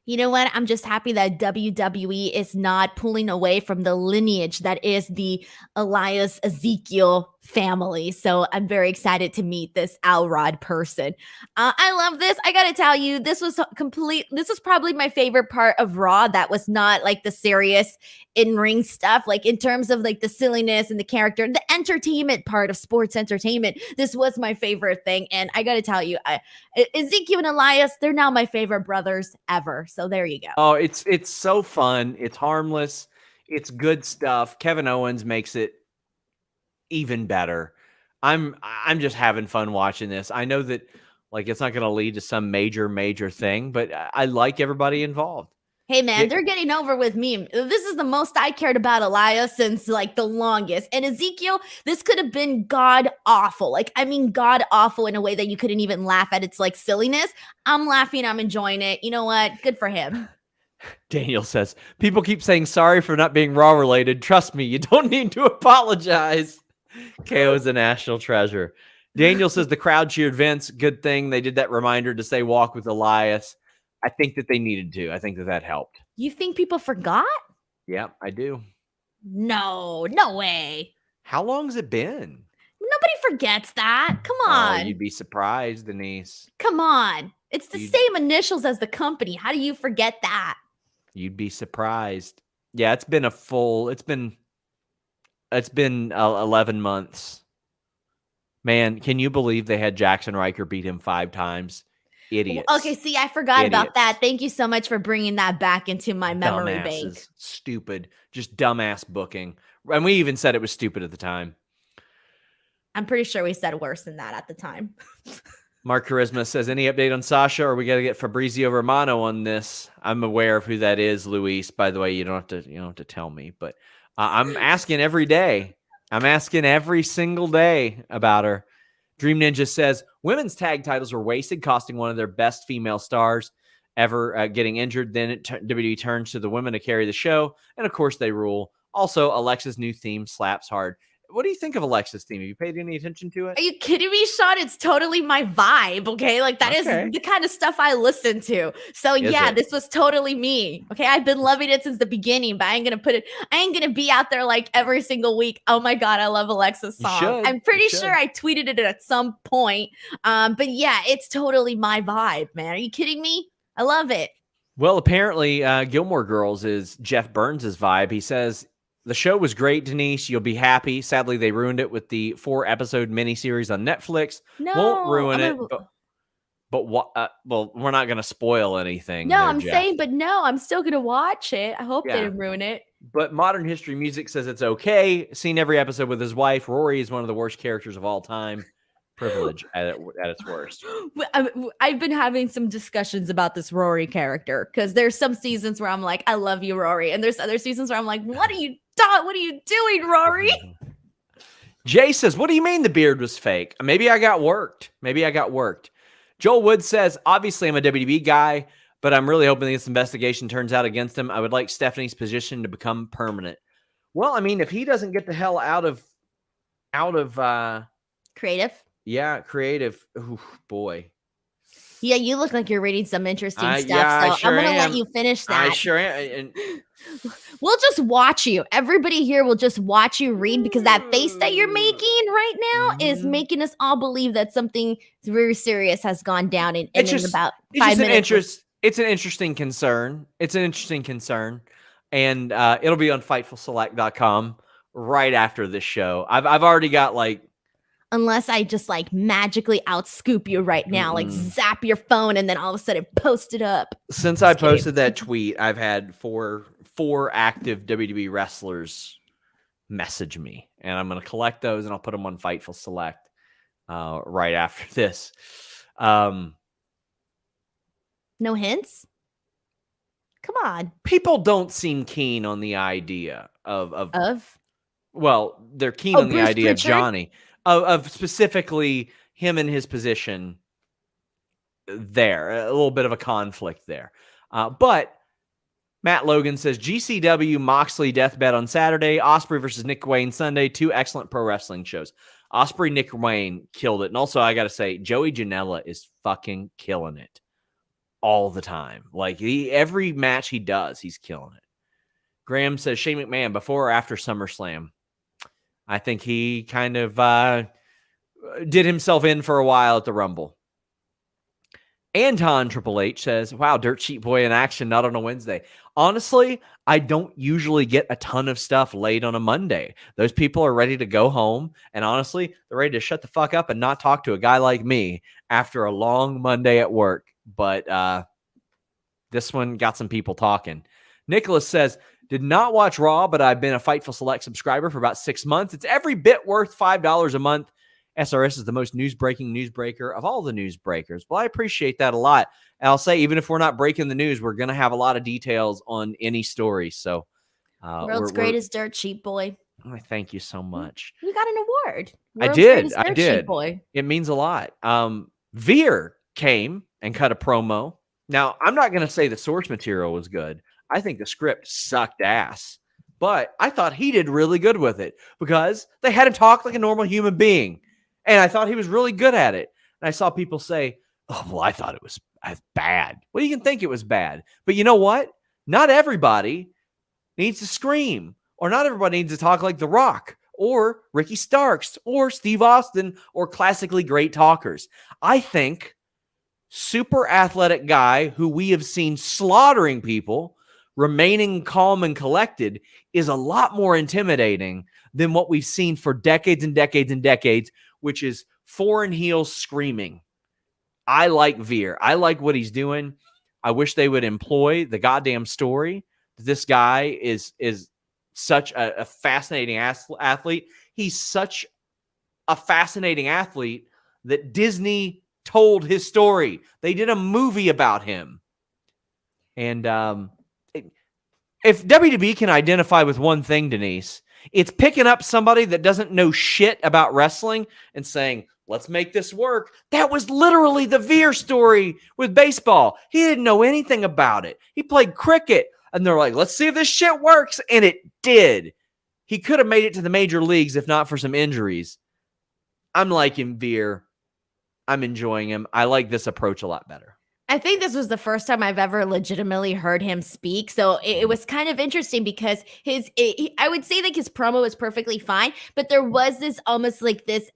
[SPEAKER 2] You know what? I'm just happy that WWE is not pulling away from the lineage that is the Elias Ezekiel family. So I'm very excited to meet this Alrod person. I love this. I got to tell you, this was probably my favorite part of Raw. That was not like the serious in-ring stuff, like in terms of like the silliness and the character, the entertainment part of sports entertainment. This was my favorite thing. And I got to tell you, Ezekiel and Elias, they're now my favorite brothers ever. So there you go.
[SPEAKER 1] Oh, it's so fun. It's harmless. It's good stuff. Kevin Owens makes it even better. I'm just having fun watching this. I know that like it's not going to lead to some major thing, but I like everybody involved.
[SPEAKER 2] Hey man, they're getting over with me. This is the most I cared about Elias since like the longest. And Ezekiel, this could have been god awful. Like, I mean, god awful in a way that you couldn't even laugh at its like silliness. I'm laughing. I'm enjoying it. You know what? Good for him.
[SPEAKER 1] Daniel says, people keep saying sorry for not being Raw related. Trust me, you don't need to apologize. KO is a national treasure. Daniel says the crowd cheered Vince. Good thing they did that reminder to say walk with Elias. I think that they needed to. I think that helped.
[SPEAKER 2] You think people forgot?
[SPEAKER 1] Yeah, I do.
[SPEAKER 2] No way.
[SPEAKER 1] How long's it been?
[SPEAKER 2] Nobody forgets that. Come on.
[SPEAKER 1] Oh, you'd be surprised, Denise.
[SPEAKER 2] Come on. It's the same initials as the company. How do you forget that?
[SPEAKER 1] You'd be surprised. Yeah, it's been It's been 11 months. Man, can you believe they had Jackson Riker beat him 5 times? Idiots.
[SPEAKER 2] Okay, see, I forgot about that. Thank you so much for bringing that back into my memory bank.
[SPEAKER 1] Stupid. Just dumbass booking. And we even said it was stupid at the time.
[SPEAKER 2] I'm pretty sure we said worse than that at the time.
[SPEAKER 1] Mark Charisma says, any update on Sasha, or we got to get Fabrizio Romano on this? I'm aware of who that is, Luis. By the way, you don't have to tell me, but I'm asking every day. I'm asking every single day about her. Dream Ninja says, women's tag titles were wasted, costing one of their best female stars ever getting injured. Then WWE turns to the women to carry the show, and of course they rule. Also, Alexa's new theme slaps hard. What do you think of Alexa's theme? Have you paid any attention to it?
[SPEAKER 2] Are you kidding me, Sean? It's totally my vibe, okay? Like, that is the kind of stuff I listen to. So, this was totally me, okay? I've been loving it since the beginning, but I ain't going to be out there, like, every single week. Oh, my God, I love Alexa's song. I'm pretty sure I tweeted it at some point. But, yeah, it's totally my vibe, man. Are you kidding me? I love it.
[SPEAKER 1] Well, apparently, Gilmore Girls is Jeff Burns' vibe. He says, the show was great, Denise. You'll be happy. Sadly, they ruined it with the 4-episode miniseries on Netflix.
[SPEAKER 2] No,
[SPEAKER 1] won't ruin it, but what? Well, we're not going to spoil anything.
[SPEAKER 2] No, I'm saying, but no, I'm still going to watch it. I hope they didn't ruin it.
[SPEAKER 1] But Modern History Music says it's okay. Seen every episode with his wife. Rory is one of the worst characters of all time. Privilege at its worst.
[SPEAKER 2] I've been having some discussions about this Rory character because there's some seasons where I'm like, I love you, Rory. And there's other seasons where I'm like, what are you doing, Rory?
[SPEAKER 1] Jay says, what do you mean the beard was fake? Maybe I got worked. Joel Wood says, obviously I'm a WWE guy, but I'm really hoping this investigation turns out against him. I would like Stephanie's position to become permanent. Well, I mean, if he doesn't get the hell out of
[SPEAKER 2] creative.
[SPEAKER 1] Yeah, creative. Ooh, boy.
[SPEAKER 2] Yeah, you look like you're reading some interesting stuff. So I'm going to let you finish that.
[SPEAKER 1] I sure am.
[SPEAKER 2] We'll just watch you. Everybody here will just watch you read because that face that you're making right now is making us all believe that something very serious has gone down in about 5 minutes.
[SPEAKER 1] It's an interesting concern. And it'll be on FightfulSelect.com right after this show. I've already got
[SPEAKER 2] unless I just magically outscoop you right now, zap your phone and then all of a sudden post it up.
[SPEAKER 1] Since I posted that tweet, I've had four active WWE wrestlers message me, and I'm going to collect those and I'll put them on Fightful Select right after this.
[SPEAKER 2] No hints? Come on.
[SPEAKER 1] People don't seem keen on the idea of well, they're keen on the
[SPEAKER 2] Bruce
[SPEAKER 1] idea
[SPEAKER 2] Pritchard?
[SPEAKER 1] of Johnny. Of specifically him and his position there. A little bit of a conflict there. But Matt Logan says, GCW Moxley deathbed on Saturday, Ospreay versus Nick Wayne Sunday, 2 excellent pro wrestling shows. Ospreay, Nick Wayne killed it. And also, I got to say, Joey Janela is fucking killing it all the time. Every match he does, he's killing it. Graham says, Shane McMahon, before or after SummerSlam? I think he kind of did himself in for a while at the Rumble. Anton Triple H says, wow, Dirt Sheet Boy in action, not on a Wednesday. Honestly, I don't usually get a ton of stuff late on a Monday. Those people are ready to go home. And honestly, they're ready to shut the fuck up and not talk to a guy like me after a long Monday at work. But this one got some people talking. Nicholas says, did not watch Raw, but I've been a Fightful Select subscriber for about 6 months. It's every bit worth $5 a month. SRS is the most news-breaking newsbreaker of all the newsbreakers. Well, I appreciate that a lot. And I'll say, even if we're not breaking the news, we're going to have a lot of details on any story. So,
[SPEAKER 2] World's greatest Dirt Sheet Boy.
[SPEAKER 1] Thank you so much.
[SPEAKER 2] You got an award.
[SPEAKER 1] I did. Boy. It means a lot. Veer came and cut a promo. Now, I'm not going to say the source material was good. I think the script sucked ass, but I thought he did really good with it because they had him talk like a normal human being. And I thought he was really good at it. And I saw people say, oh, well, I thought it was bad. Well, you can think it was bad, but you know what? Not everybody needs to scream, or not everybody needs to talk like The Rock or Ricky Starks or Steve Austin or classically great talkers. I think super athletic guy who we have seen slaughtering people, remaining calm and collected is a lot more intimidating than what we've seen for decades and decades and decades, which is foreign heels screaming. I like Veer. I like what he's doing. I wish they would employ the goddamn story. This guy is such a fascinating athlete. He's such a fascinating athlete that Disney told his story. They did a movie about him. And if WWE can identify with one thing, Denise, it's picking up somebody that doesn't know shit about wrestling and saying, let's make this work. That was literally the Veer story with baseball. He didn't know anything about it. He played cricket. And they're like, let's see if this shit works. And it did. He could have made it to the major leagues if not for some injuries. I'm liking Veer. I'm enjoying him. I like this approach a lot better.
[SPEAKER 2] I think this was the first time I've ever legitimately heard him speak. So it was kind of interesting because I would say like his promo was perfectly fine, but there was this almost like this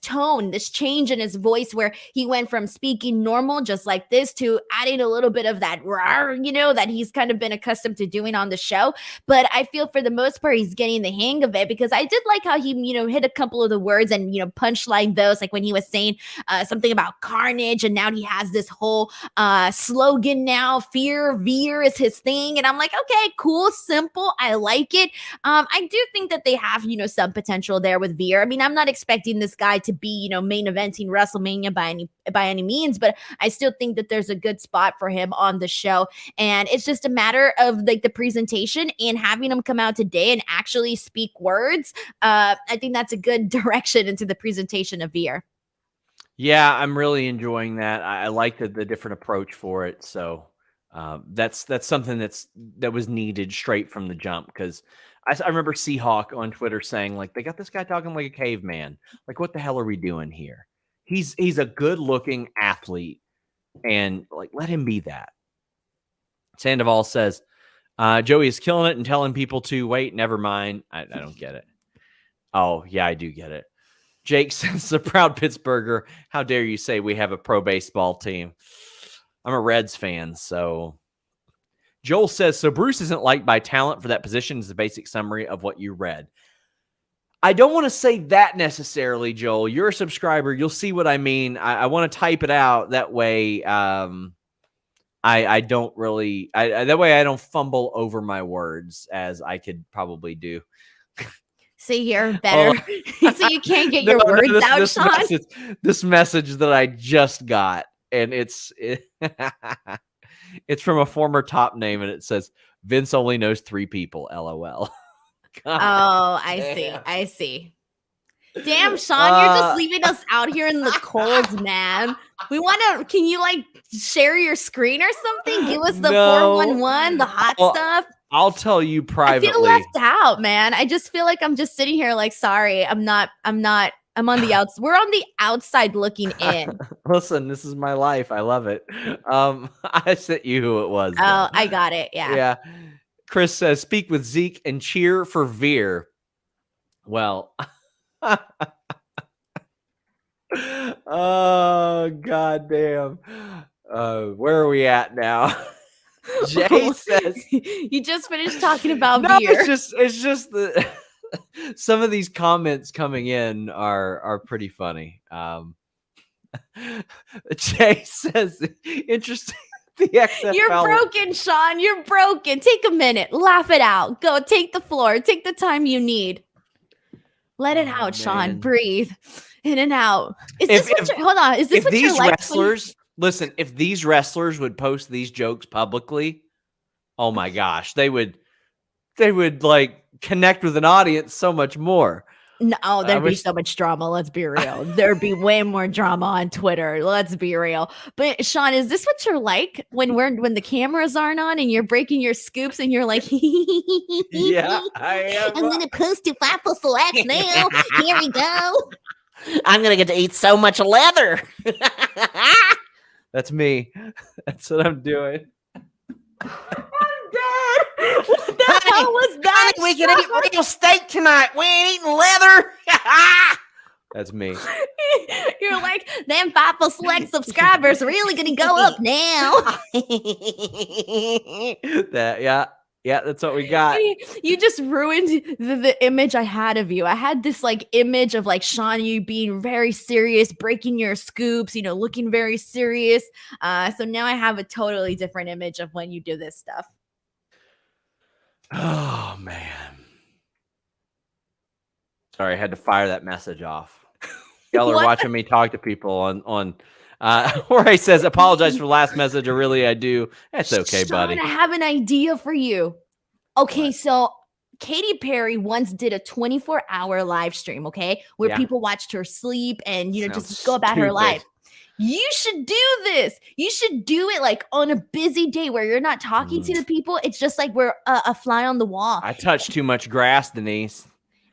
[SPEAKER 2] tone, this change in his voice where he went from speaking normal, just like this, to adding a little bit of that, that he's kind of been accustomed to doing on the show. But I feel for the most part, he's getting the hang of it, because I did like how he, hit a couple of the words and, punchline those, like when he was saying something about carnage, and now he has this whole slogan now, Veer is his thing. And I'm like, okay, cool, simple. I like it. I do think that they have, some potential there with Veer. I mean, I'm not expecting this guy to be, main eventing WrestleMania by any means, but I still think that there's a good spot for him on the show. And it's just a matter of like the presentation and having him come out today and actually speak words. I think that's a good direction into the presentation of Veer.
[SPEAKER 1] Yeah, I'm really enjoying that. I like the different approach for it. So that's something that was needed straight from the jump, because I remember Seahawk on Twitter saying, like, they got this guy talking like a caveman. Like, what the hell are we doing here? He's a good looking athlete, and like, let him be that. Sandoval says, Joey is killing it and telling people to wait. Never mind. I don't get it. Oh yeah, I do get it. Jake says, the proud Pittsburgher, how dare you say we have a pro baseball team? I'm a Reds fan, so. Joel says, so Bruce isn't liked by talent for that position is the basic summary of what you read. I don't want to say that necessarily, Joel. You're a subscriber. You'll see what I mean. I want to type it out. That way I don't really – that way I don't fumble over my words as I could probably do.
[SPEAKER 2] So you're better. So you can't get your words out, Sean?
[SPEAKER 1] This message that I just got, and it's from a former top name, and it says, Vince only knows 3 people, LOL.
[SPEAKER 2] I see. Damn, Sean, you're just leaving us out here in the cold, man. Can you like share your screen or something? Give us the 411, the hot stuff.
[SPEAKER 1] I'll tell you privately.
[SPEAKER 2] I feel left out, man. I just feel like I'm just sitting here like, sorry, I'm on the outside. We're on the outside looking in.
[SPEAKER 1] Listen, this is my life. I love it. I sent you who it was.
[SPEAKER 2] Oh, I got it. Yeah.
[SPEAKER 1] Yeah. Chris says, speak with Zeke and cheer for Veer. Well, oh, goddamn. Where are we at now? Jay says,
[SPEAKER 2] you just finished talking about
[SPEAKER 1] no,
[SPEAKER 2] Veer.
[SPEAKER 1] It's just the some of these comments coming in are pretty funny. Jay says, interesting. The XFL.
[SPEAKER 2] You're broken, Sean. You're broken. Take a minute. Laugh it out. Go take the floor. Take the time you need. Let it out, Sean. Breathe in and out. Hold on. Is this what
[SPEAKER 1] these
[SPEAKER 2] you're like?
[SPEAKER 1] Wrestlers? Listen, if these wrestlers would post these jokes publicly, oh my gosh, they would like connect with an audience so much more.
[SPEAKER 2] No, there'd be so much drama. Let's be real. There'd be way more drama on Twitter. Let's be real. But Sean, is this what you're like when the cameras aren't on and you're breaking your scoops and you're like,
[SPEAKER 1] yeah, I am.
[SPEAKER 2] I'm gonna post to Fightful Select now. Here we go.
[SPEAKER 3] I'm gonna get to eat so much leather.
[SPEAKER 1] That's me. That's what I'm doing.
[SPEAKER 2] What the hell was that?
[SPEAKER 3] We can eat real steak tonight. We ain't eating leather.
[SPEAKER 1] That's me.
[SPEAKER 2] You're like, them Fightful Select subscribers really gonna go up now.
[SPEAKER 1] Yeah, that's what we got.
[SPEAKER 2] You just ruined the image I had of you. I had this like image of like Sean, you being very serious, breaking your scoops, looking very serious. So now I have a totally different image of when you do this stuff.
[SPEAKER 1] Oh man. Sorry, I had to fire that message off. Y'all are watching me talk to people on Jorge says, apologize for the last message. I do. That's okay,
[SPEAKER 2] Sean,
[SPEAKER 1] buddy.
[SPEAKER 2] I have an idea for you. Okay, so Katy Perry once did a 24-hour live stream, okay, where people watched her sleep and, just go about her life. You should do this. You should do it like on a busy day where you're not talking to the people. It's just like we're a fly on the wall.
[SPEAKER 1] I touch too much grass, Denise.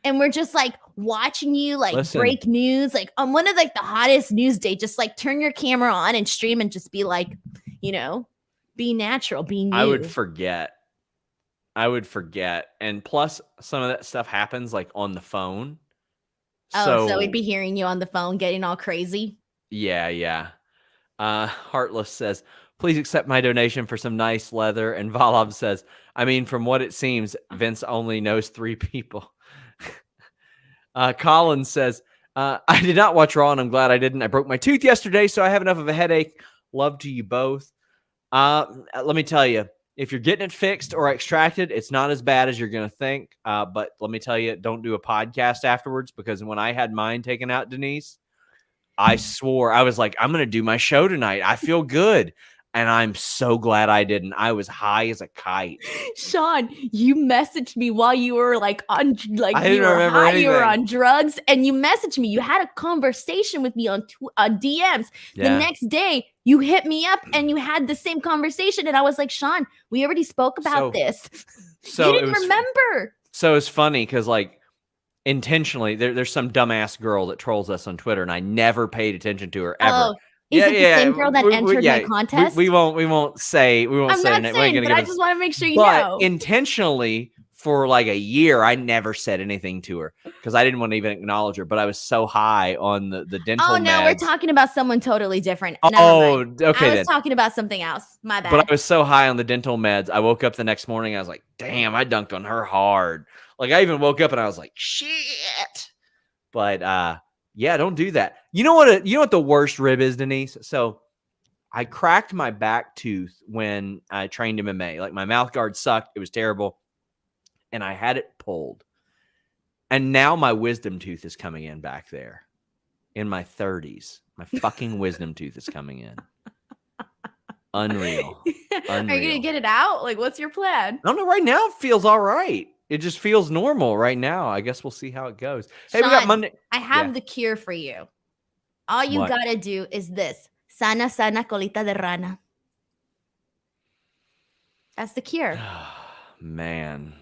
[SPEAKER 2] And we're just like watching you break news, like on one of like the hottest news day. Just like turn your camera on and stream and just be like, be natural, be you.
[SPEAKER 1] I would forget. And plus, some of that stuff happens like on the phone.
[SPEAKER 2] So we'd be hearing you on the phone getting all crazy.
[SPEAKER 1] Yeah. Heartless says, please accept my donation for some nice leather. And Valov says, I mean, from what it seems, Vince only knows 3 people. Colin says, I did not watch Raw and I'm glad I didn't. I broke my tooth yesterday, so I have enough of a headache. Love to you both. Let me tell you, if you're getting it fixed or extracted, it's not as bad as you're going to think. But let me tell you, don't do a podcast afterwards, because when I had mine taken out, Denise, I swore, I was like, I'm going to do my show tonight. I feel good. And I'm so glad I didn't. I was high as a kite.
[SPEAKER 2] Sean, you messaged me while you were like on
[SPEAKER 1] I didn't remember anything.
[SPEAKER 2] You were on drugs, and you messaged me. You had a conversation with me on DMs. Yeah. The next day, you hit me up and you had the same conversation, and I was like, Sean, we already spoke about this. So you didn't remember.
[SPEAKER 1] So it's funny because like intentionally, there's some dumbass girl that trolls us on Twitter, and I never paid attention to her ever.
[SPEAKER 2] Oh. Is it the same girl that entered my contest?
[SPEAKER 1] We won't say. I'm
[SPEAKER 2] not saying, but I just want to make sure you know.
[SPEAKER 1] Intentionally, for like a year, I never said anything to her because I didn't want to even acknowledge her. But I was so high on the dental.
[SPEAKER 2] Oh no, we're talking about someone totally different.
[SPEAKER 1] Oh, okay.
[SPEAKER 2] I was talking about something else. My bad.
[SPEAKER 1] But I was so high on the dental meds, I woke up the next morning. I was like, damn, I dunked on her hard. Like I even woke up and I was like, shit. But yeah, don't do that. You know what the worst rib is, Denise? So I cracked my back tooth when I trained MMA. Like my mouth guard sucked. It was terrible. And I had it pulled. And now my wisdom tooth is coming in back there in my 30s. My fucking wisdom tooth is coming in. Unreal.
[SPEAKER 2] Are you going to get it out? Like, what's your plan?
[SPEAKER 1] I don't know. Right now it feels all right. It just feels normal right now. I guess we'll see how it goes. Hey,
[SPEAKER 2] Sean,
[SPEAKER 1] we got Monday.
[SPEAKER 2] I have the cure for you. All you got to do is this. Sana, sana, colita de rana. That's the cure.
[SPEAKER 1] Man.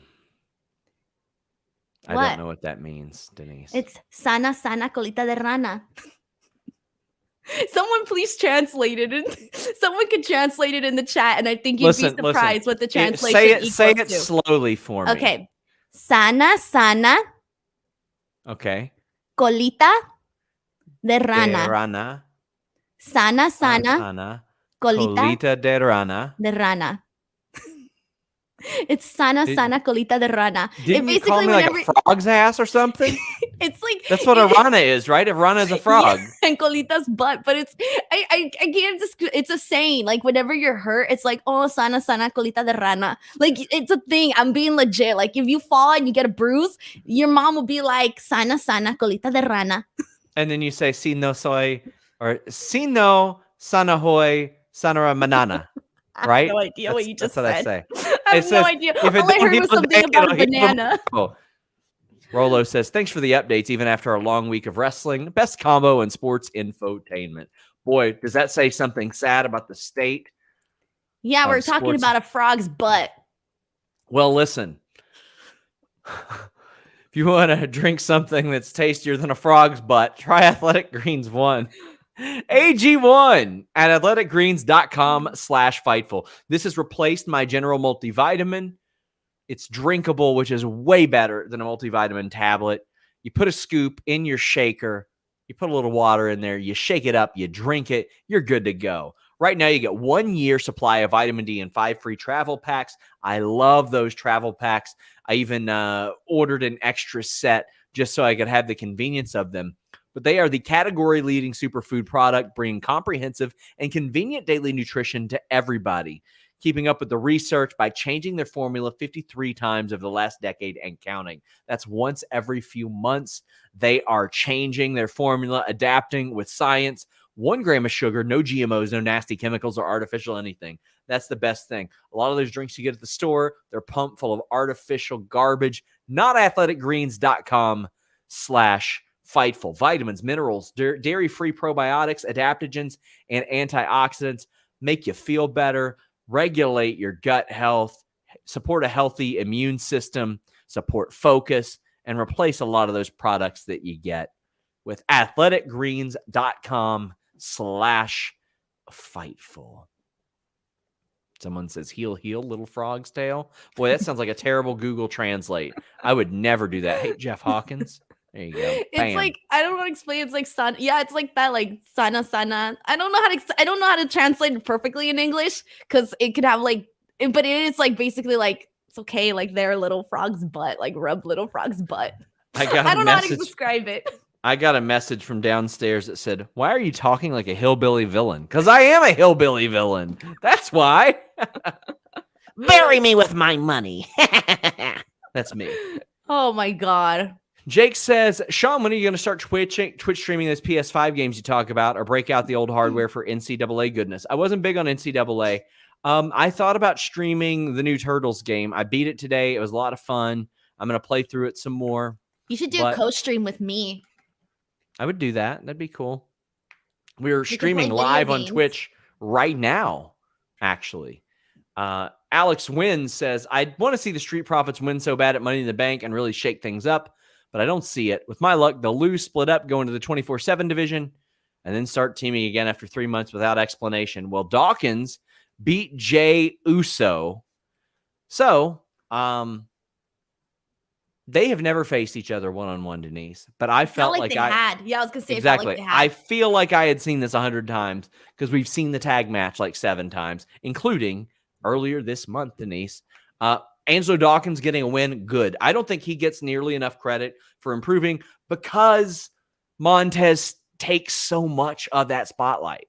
[SPEAKER 1] I don't know what that means, Denise.
[SPEAKER 2] It's sana, sana, colita de rana. Someone please translate it. Someone could translate it in the chat, and I think you'd be surprised what the translation equals
[SPEAKER 1] Say it slowly for me.
[SPEAKER 2] Okay. Sana, sana.
[SPEAKER 1] Okay.
[SPEAKER 2] Colita de rana.
[SPEAKER 1] De rana.
[SPEAKER 2] Sana, sana.
[SPEAKER 1] Colita de rana.
[SPEAKER 2] De rana. It's sana, sana, colita de rana.
[SPEAKER 1] Didn't you call me like a frog's ass or something?
[SPEAKER 2] It's like
[SPEAKER 1] that's what a rana is, right? A rana is a frog.
[SPEAKER 2] Yeah, and colita's butt, but it's I can't just. It's a saying. Like whenever you're hurt, it's like oh sana, sana, colita de rana. Like it's a thing. I'm being legit. Like if you fall and you get a bruise, your mom will be like sana, sana, colita de rana.
[SPEAKER 1] And then you say si no soy or si no sana hoy sanara manana. Right?
[SPEAKER 2] I have no idea what you just said.
[SPEAKER 1] That's what I say.
[SPEAKER 2] I have no idea. All I heard was something about a banana.
[SPEAKER 1] Rolo says, thanks for the updates, even after a long week of wrestling. Best combo in sports infotainment. Boy, does that say something sad about the state?
[SPEAKER 2] Yeah, we're talking about a frog's butt.
[SPEAKER 1] Well, listen. If you want to drink something that's tastier than a frog's butt, try Athletic Greens 1. AG1 at athleticgreens.com/Fightful. This has replaced my general multivitamin. It's drinkable, which is way better than a multivitamin tablet. You put a scoop in your shaker, You put a little water in there, you shake it up, you drink it, you're good to go. Right now, you get 1 year supply of vitamin D and 5 free travel packs. I love those travel packs. I even ordered an extra set just so I could have the convenience of them. But they are the category-leading superfood product, bringing comprehensive and convenient daily nutrition to everybody, keeping up with the research by changing their formula 53 times over the last decade and counting. That's once every few months. They are changing their formula, adapting with science. 1 gram of sugar, no GMOs, no nasty chemicals or artificial anything. That's the best thing. A lot of those drinks you get at the store, they're pumped full of artificial garbage. NotAthleticGreens.com/Fightful. Vitamins, minerals, dairy-free probiotics, adaptogens, and antioxidants make you feel better, regulate your gut health, support a healthy immune system, support focus, and replace a lot of those products that you get with athleticgreens.com/Fightful. Someone says, heal, little frog's tail. Boy, that sounds like a terrible Google Translate. I would never do that. Hey, Jeff Hawkins. There you go.
[SPEAKER 2] It's
[SPEAKER 1] Bam.
[SPEAKER 2] like, I don't know how to explain. It's like sun. Yeah, it's like that, like sana. I don't know how to translate it perfectly in English because it could have but it is like basically like it's okay, like their little frog's butt, like rub little frog's butt. I don't know how to describe it.
[SPEAKER 1] I got a message from downstairs that said, "Why are you talking like a hillbilly villain?" Because I am a hillbilly villain. That's why.
[SPEAKER 3] Bury me with my money.
[SPEAKER 1] That's me.
[SPEAKER 2] Oh my God.
[SPEAKER 1] Jake says, Sean, when are you going to start Twitch streaming those PS5 games you talk about or break out the old hardware for NCAA goodness? I wasn't big on NCAA. I thought about streaming the new Turtles game. I beat it today. It was a lot of fun. I'm going to play through it some more.
[SPEAKER 2] You should do a co-stream with me.
[SPEAKER 1] I would do that. That'd be cool. We're streaming live on Twitch right now, actually. Alex Wynn says, I want to see the Street Profits win so bad at Money in the Bank and really shake things up, but I don't see it. With my luck, they'll lose, split up, go into the 24/7 division, and then start teaming again after 3 months without explanation. Well, Dawkins beat Jey Uso. So, they have never faced each other one-on-one, Denise, but I felt like
[SPEAKER 2] they had. Yeah, I was going to say
[SPEAKER 1] exactly.
[SPEAKER 2] Like they had.
[SPEAKER 1] I feel like I had seen this 100 times because we've seen the tag match like 7 times, including earlier this month, Denise. Angelo Dawkins getting a win, good. I don't think he gets nearly enough credit for improving because Montez takes so much of that spotlight.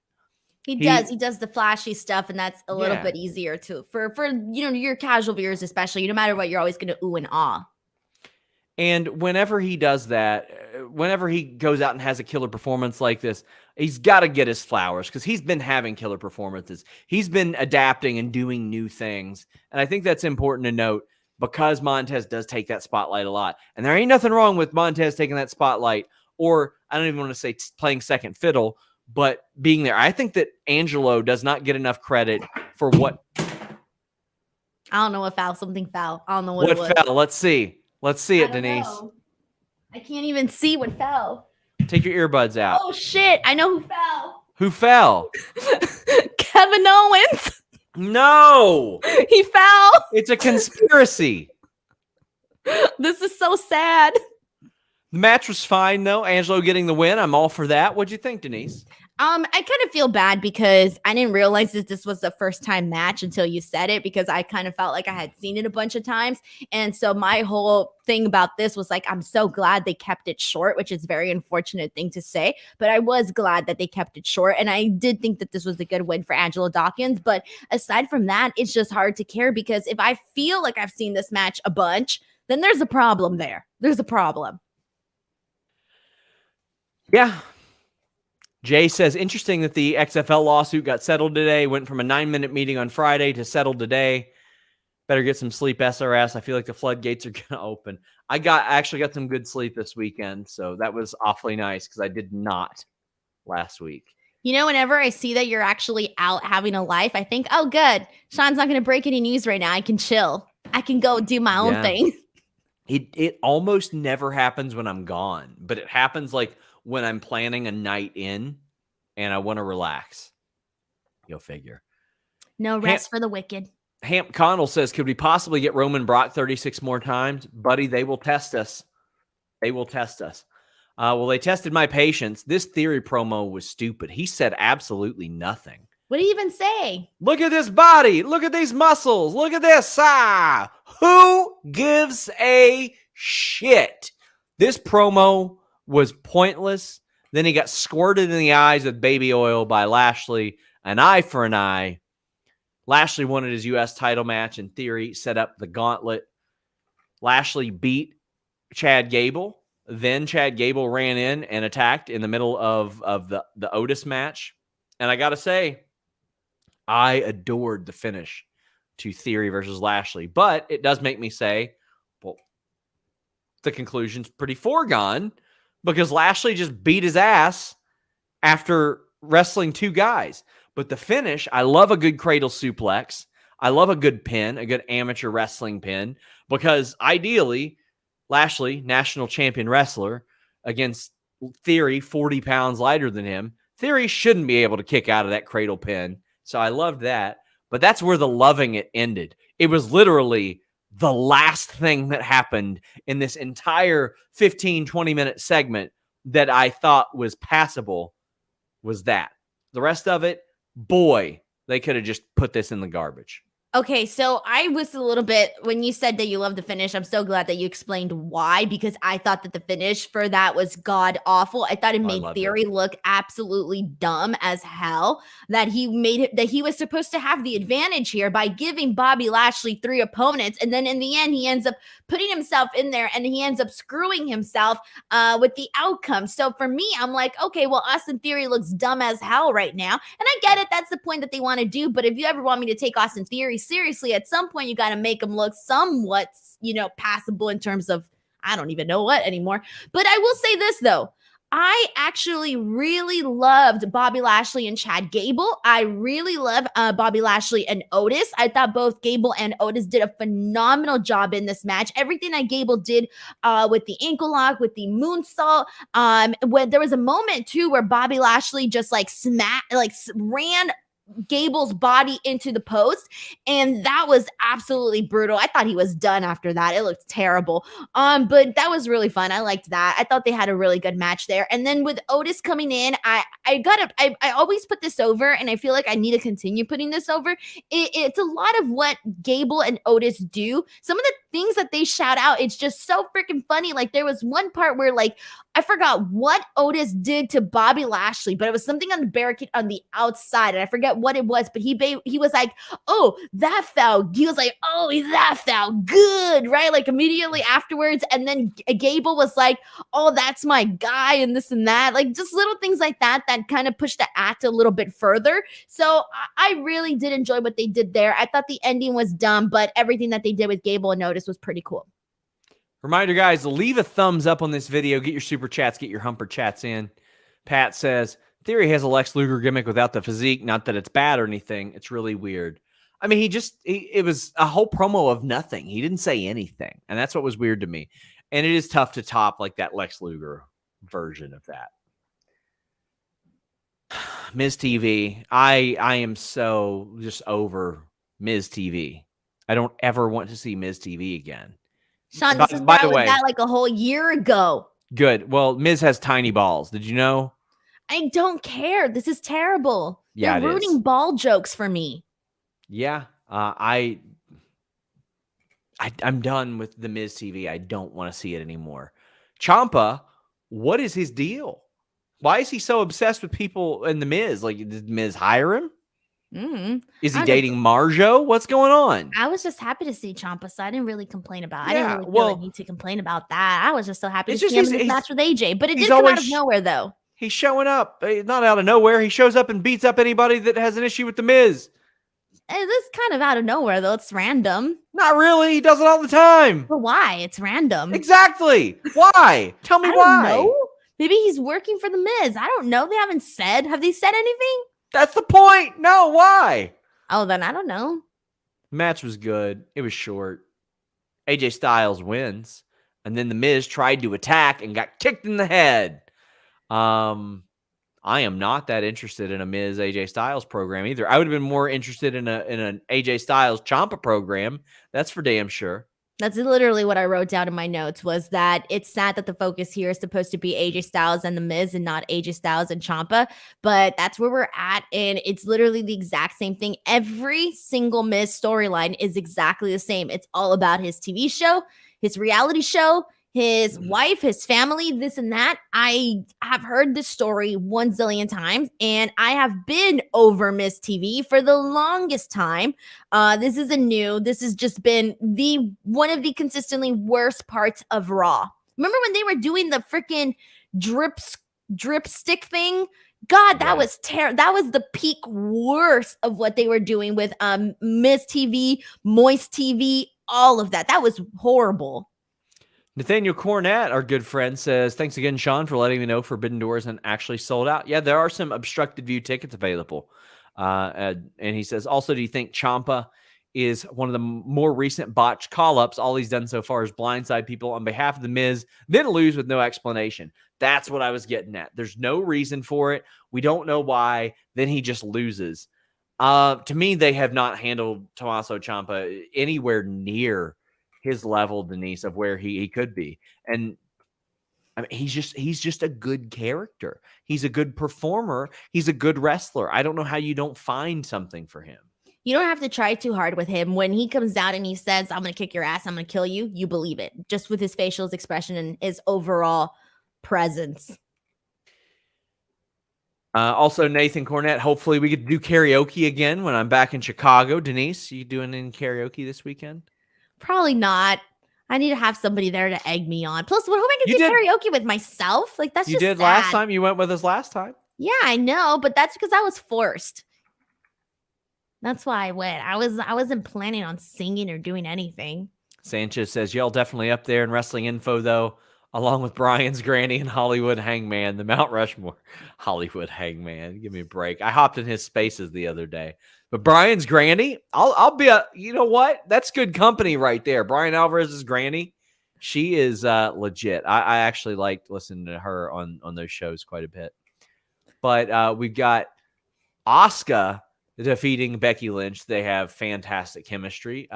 [SPEAKER 2] He does the flashy stuff, and that's a little bit easier too for your casual viewers, especially. No matter what, you're always going to ooh and ah.
[SPEAKER 1] And whenever he does that, whenever he goes out and has a killer performance like this, he's got to get his flowers because he's been having killer performances. He's been adapting and doing new things. And I think that's important to note because Montez does take that spotlight a lot. And there ain't nothing wrong with Montez taking that spotlight, or I don't even want to say playing second fiddle, but being there. I think that Angelo does not get enough credit for what.
[SPEAKER 2] I don't know what foul, something foul. I don't know what it was.
[SPEAKER 1] Fell. Let's see. Let's see it, Denise.
[SPEAKER 2] I can't even see what fell.
[SPEAKER 1] Take your earbuds out.
[SPEAKER 2] Oh, shit. I know who fell.
[SPEAKER 1] Who fell?
[SPEAKER 2] Kevin Owens.
[SPEAKER 1] No.
[SPEAKER 2] He fell.
[SPEAKER 1] It's a conspiracy.
[SPEAKER 2] This is so sad.
[SPEAKER 1] The match was fine, though. Angelo getting the win. I'm all for that. What'd you think, Denise?
[SPEAKER 2] I kind of feel bad because I didn't realize this was the first time match until you said it, because I kind of felt like I had seen it a bunch of times. And so my whole thing about this was like, I'm so glad they kept it short, which is a very unfortunate thing to say, but I was glad that they kept it short. And I did think that this was a good win for Angelo Dawkins. But aside from that, it's just hard to care because if I feel like I've seen this match a bunch, then there's a problem there. There's a problem.
[SPEAKER 1] Yeah. Jay says, interesting that the XFL lawsuit got settled today, went from a 9-minute meeting on Friday to settled today. Better get some sleep, SRS. I feel like the floodgates are going to open. I actually got some good sleep this weekend, so that was awfully nice because I did not last week.
[SPEAKER 2] You know, whenever I see that you're actually out having a life, I think, oh, good. Sean's not going to break any news right now. I can chill. I can go do my own thing.
[SPEAKER 1] It almost never happens when I'm gone, but it happens like when I'm planning a night in and I want to relax. You'll figure.
[SPEAKER 2] No rest for the wicked.
[SPEAKER 1] Hamp Connell says, could we possibly get Roman Brock 36 more times? Buddy, they will test us. They will test us. Well, they tested my patience. This Theory promo was stupid. He said absolutely nothing.
[SPEAKER 2] What do you even say?
[SPEAKER 1] Look at this body. Look at these muscles. Look at this. Who gives a shit? This promo was pointless. Then he got squirted in the eyes with baby oil by Lashley. An eye for an eye. Lashley wanted his U.S. title match, and Theory set up the gauntlet. Lashley beat Chad Gable. Then Chad Gable ran in and attacked in the middle of the Otis match. And I got to say, I adored the finish to Theory versus Lashley. But it does make me say, well, the conclusion's pretty foregone because Lashley just beat his ass after wrestling two guys. But the finish, I love a good cradle suplex. I love a good pin, a good amateur wrestling pin, because ideally, Lashley, national champion wrestler, against Theory, 40 pounds lighter than him, Theory shouldn't be able to kick out of that cradle pin. So I loved that. But that's where the loving it ended. It was literally the last thing that happened in this entire 15, 20-minute segment that I thought was passable was that. The rest of it, boy, they could have just put this in the garbage.
[SPEAKER 2] Okay, so I was a little bit, when you said that you loved the finish, I'm so glad that you explained why, because I thought that the finish for that was god awful. I thought it made Theory look absolutely dumb as hell, that he was supposed to have the advantage here by giving Bobby Lashley 3 opponents, and then in the end, he ends up putting himself in there, and he ends up screwing himself with the outcome. So for me, I'm like, okay, well, Austin Theory looks dumb as hell right now, and I get it, that's the point that they want to do, but if you ever want me to take Austin Theory seriously, at some point you got to make him look somewhat, passable in terms of, I don't even know what anymore. But I will say this though, I actually really loved Bobby Lashley and Chad Gable. I really love Bobby Lashley and Otis. I thought both Gable and Otis did a phenomenal job in this match. Everything that Gable did with the ankle lock, with the moonsault. When there was a moment too where Bobby Lashley just ran Gable's body into the post, and that was absolutely brutal. I thought he was done after that. It looked terrible. But that was really fun. I liked that. I thought they had a really good match there. And then with Otis coming in, I always put this over, and I feel like I need to continue putting this over. It's a lot of what Gable and Otis do. Some of the things that they shout out, it's just so freaking funny. Like there was one part where I forgot what Otis did to Bobby Lashley, but it was something on the barricade on the outside, and I forget what it was, but he was like, oh, that felt, he was like, oh, that felt good, right? Like immediately afterwards, and then Gable was like, oh, that's my guy, and this and that, like just little things like that kind of pushed the act a little bit further. So I really did enjoy what they did there. I thought the ending was dumb, but everything that they did with Gable and Otis was pretty cool.
[SPEAKER 1] Reminder, guys, leave a thumbs up on this video. Get your super chats, get your humper chats in. Pat says, Theory has a Lex Luger gimmick without the physique. Not that it's bad or anything. It's really weird. I mean, it was a whole promo of nothing. He didn't say anything. And that's what was weird to me. And it is tough to top like that Lex Luger version of that. Miz TV. I am so just over Miz TV. I don't ever want to see Miz TV again.
[SPEAKER 2] Sean, this is why I was at like a whole year ago.
[SPEAKER 1] Good. Well, Miz has tiny balls. Did you know?
[SPEAKER 2] I don't care. This is terrible.
[SPEAKER 1] Yeah,
[SPEAKER 2] they're ruining ball jokes for me.
[SPEAKER 1] Yeah. I'm done with the Miz TV. I don't want to see it anymore. Ciampa, what is his deal? Why is he so obsessed with people in the Miz? Like, did Miz hire him?
[SPEAKER 2] Mm-hmm.
[SPEAKER 1] Is he dating Marjo? What's going on?
[SPEAKER 2] I was just happy to see Ciampa, so I didn't really complain about it. I didn't really feel the need to complain about that. I was just so happy to see him in this match with AJ. But it did come out of nowhere, though. He's
[SPEAKER 1] showing up. Not out of nowhere. He shows up and beats up anybody that has an issue with the Miz.
[SPEAKER 2] It's kind of out of nowhere, though. It's random.
[SPEAKER 1] Not really. He does it all the time.
[SPEAKER 2] But why? It's random.
[SPEAKER 1] Exactly. Why? Tell me why.
[SPEAKER 2] I don't know. Maybe he's working for the Miz. I don't know. They haven't said. Have they said anything?
[SPEAKER 1] That's the point. No, why?
[SPEAKER 2] Oh, then I don't know.
[SPEAKER 1] Match was good. It was short. AJ Styles wins. And then the Miz tried to attack and got kicked in the head. I am not that interested in a Miz AJ Styles program either. I would have been more interested in an AJ Styles Ciampa program. That's for damn sure.
[SPEAKER 2] That's literally what I wrote down in my notes, was that it's sad that the focus here is supposed to be AJ Styles and The Miz and not AJ Styles and Ciampa, but that's where we're at, and it's literally the exact same thing. Every single Miz storyline is exactly the same. It's all about his TV show, his reality show, his wife, his family, this and that. I have heard this story 1 zillion times, and I have been over Miss TV for the longest time. This isn't new. This has just been one of the consistently worst parts of Raw. Remember when they were doing the freaking drip stick thing? God, that was terrible. That was the peak worst of what they were doing with Miss TV, Moist TV, all of that. That was horrible.
[SPEAKER 1] Nathaniel Cornett, our good friend, says, thanks again, Sean, for letting me know Forbidden Door isn't actually sold out. Yeah, there are some obstructed view tickets available. And he says, also, do you think Ciampa is one of the more recent botched call-ups? All he's done so far is blindside people on behalf of The Miz, then lose with no explanation. That's what I was getting at. There's no reason for it. We don't know why. Then he just loses. To me, they have not handled Tommaso Ciampa anywhere near his level, Denise, of where he could be. And I mean, he's just a good character. He's a good performer. He's a good wrestler. I don't know how you don't find something for him.
[SPEAKER 2] You don't have to try too hard with him. When he comes out and he says, I'm going to kick your ass, I'm going to kill you, you believe it. Just with his facial expression and his overall presence.
[SPEAKER 1] Also, Nathan Cornett, hopefully we could do karaoke again when I'm back in Chicago. Denise, you doing any karaoke this weekend?
[SPEAKER 2] Probably not. I need to have somebody there to egg me on. Plus, who am I going to do karaoke with? Myself? Like, that's
[SPEAKER 1] you
[SPEAKER 2] just
[SPEAKER 1] did
[SPEAKER 2] sad.
[SPEAKER 1] Last time. You went with us last time.
[SPEAKER 2] Yeah, I know, but that's because I was forced. That's why I went. I wasn't planning on singing or doing anything.
[SPEAKER 1] Sanchez says, y'all definitely up there in wrestling info, though, along with Brian's Granny and Hollywood Hangman, the Mount Rushmore. Hollywood Hangman, give me a break. I hopped in his spaces the other day. But Brian's Granny, I'll be you know what? That's good company right there. Brian Alvarez's Granny, she is legit. I actually liked listening to her on those shows quite a bit. But we've got Asuka defeating Becky Lynch. They have fantastic chemistry.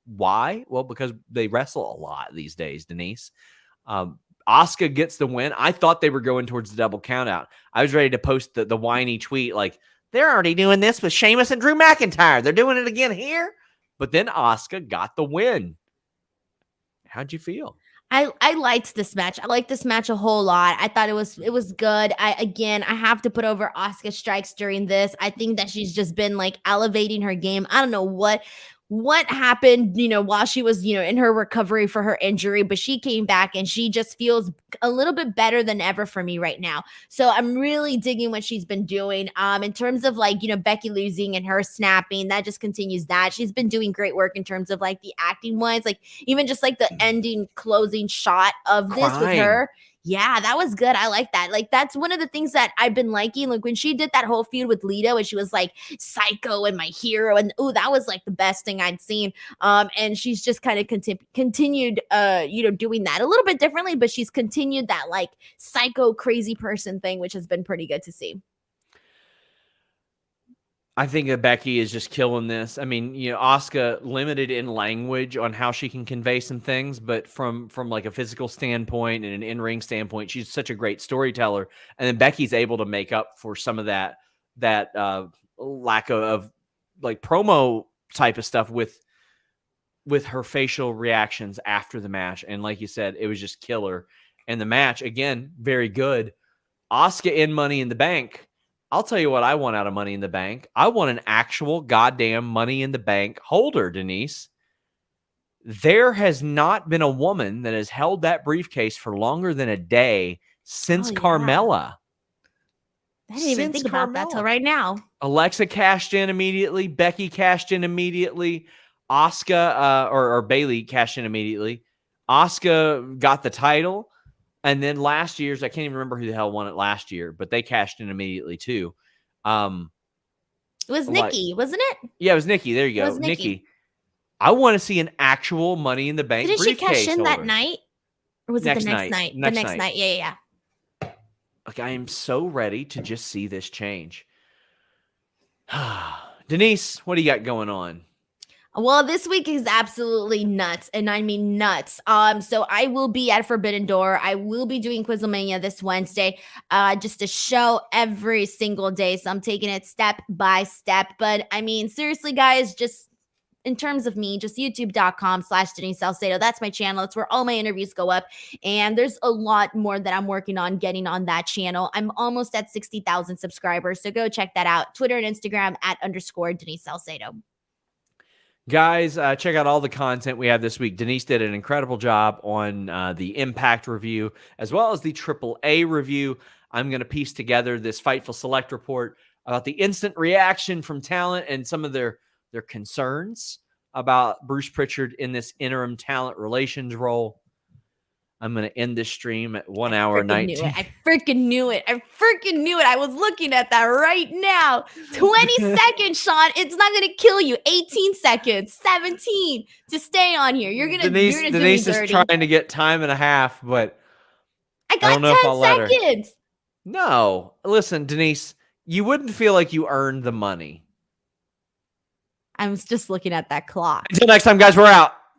[SPEAKER 1] Why? Well, because they wrestle a lot these days, Denise. Asuka gets the win. I thought they were going towards the double count out. I was ready to post the whiny tweet like, they're already doing this with Sheamus and Drew McIntyre. They're doing it again here. But then Asuka got the win. How'd you feel?
[SPEAKER 2] I liked this match. I liked this match a whole lot. I thought it was good. I have to put over Asuka strikes during this. I think that she's just been like elevating her game. I don't know what happened, while she was, in her recovery for her injury, but she came back and she just feels a little bit better than ever for me right now. So I'm really digging what she's been doing. In terms of like, Becky losing and her snapping, that just continues that. She's been doing great work in terms of like the acting wise, like even just like the ending closing shot of this with her. Yeah, that was good. I like that. Like, that's one of the things that I've been liking. Like, when she did that whole feud with Lita and she was like, psycho and my hero. And, that was like the best thing I'd seen. And she's just kind of continued, doing that a little bit differently, but she's continued that like psycho crazy person thing, which has been pretty good to see.
[SPEAKER 1] I think that Becky is just killing this. I mean, Asuka limited in language on how she can convey some things, but from like a physical standpoint and an in-ring standpoint, she's such a great storyteller. And then Becky's able to make up for some of that lack of like promo type of stuff with her facial reactions after the match. And like you said, it was just killer. And the match, again, very good. Asuka in Money in the Bank. I'll tell you what I want out of Money in the Bank. I want an actual goddamn Money in the Bank holder, Denise. There has not been a woman that has held that briefcase for longer than a day since Carmella.
[SPEAKER 2] I didn't even think about that till right now.
[SPEAKER 1] Alexa cashed in immediately. Becky cashed in immediately. Asuka or Bayley cashed in immediately. Asuka got the title. And then last year's, I can't even remember who the hell won it last year, but they cashed in immediately too.
[SPEAKER 2] It was Nikki, wasn't it?
[SPEAKER 1] Yeah, it was Nikki. There you go. Nikki. I want to see an actual Money in the Bank briefcase.
[SPEAKER 2] Did she cash in that night? Or was it the next night?
[SPEAKER 1] The next night.
[SPEAKER 2] Yeah.
[SPEAKER 1] Like, I am so ready to just see this change. Denise, what do you got going on?
[SPEAKER 2] Well, this week is absolutely nuts, and I mean nuts. So I will be at Forbidden Door. I will be doing Quizlemania this Wednesday, just a show every single day. So I'm taking it step by step. But I mean, seriously, guys, just in terms of me, just youtube.com/Denise Salcedo. That's my channel. It's where all my interviews go up. And there's a lot more that I'm working on getting on that channel. I'm almost at 60,000 subscribers. So go check that out. Twitter and Instagram @_Denise Salcedo.
[SPEAKER 1] Guys, check out all the content we have this week. Denise did an incredible job on the Impact review, as well as the AAA review. I'm going to piece together this Fightful Select report about the instant reaction from talent and some of their concerns about Bruce Pritchard in this interim talent relations role. I'm going to end this stream at 1 hour 19.
[SPEAKER 2] I freaking knew it. I was looking at that right now. 20 seconds, Sean. It's not going to kill you. 18 seconds, 17 to stay on here. You're going to
[SPEAKER 1] Denise is trying to get time and a half, but
[SPEAKER 2] I got
[SPEAKER 1] don't know
[SPEAKER 2] 10 seconds.
[SPEAKER 1] No. Listen, Denise, you wouldn't feel like you earned the money.
[SPEAKER 2] I was just looking at that clock.
[SPEAKER 1] Until next time, guys, we're out.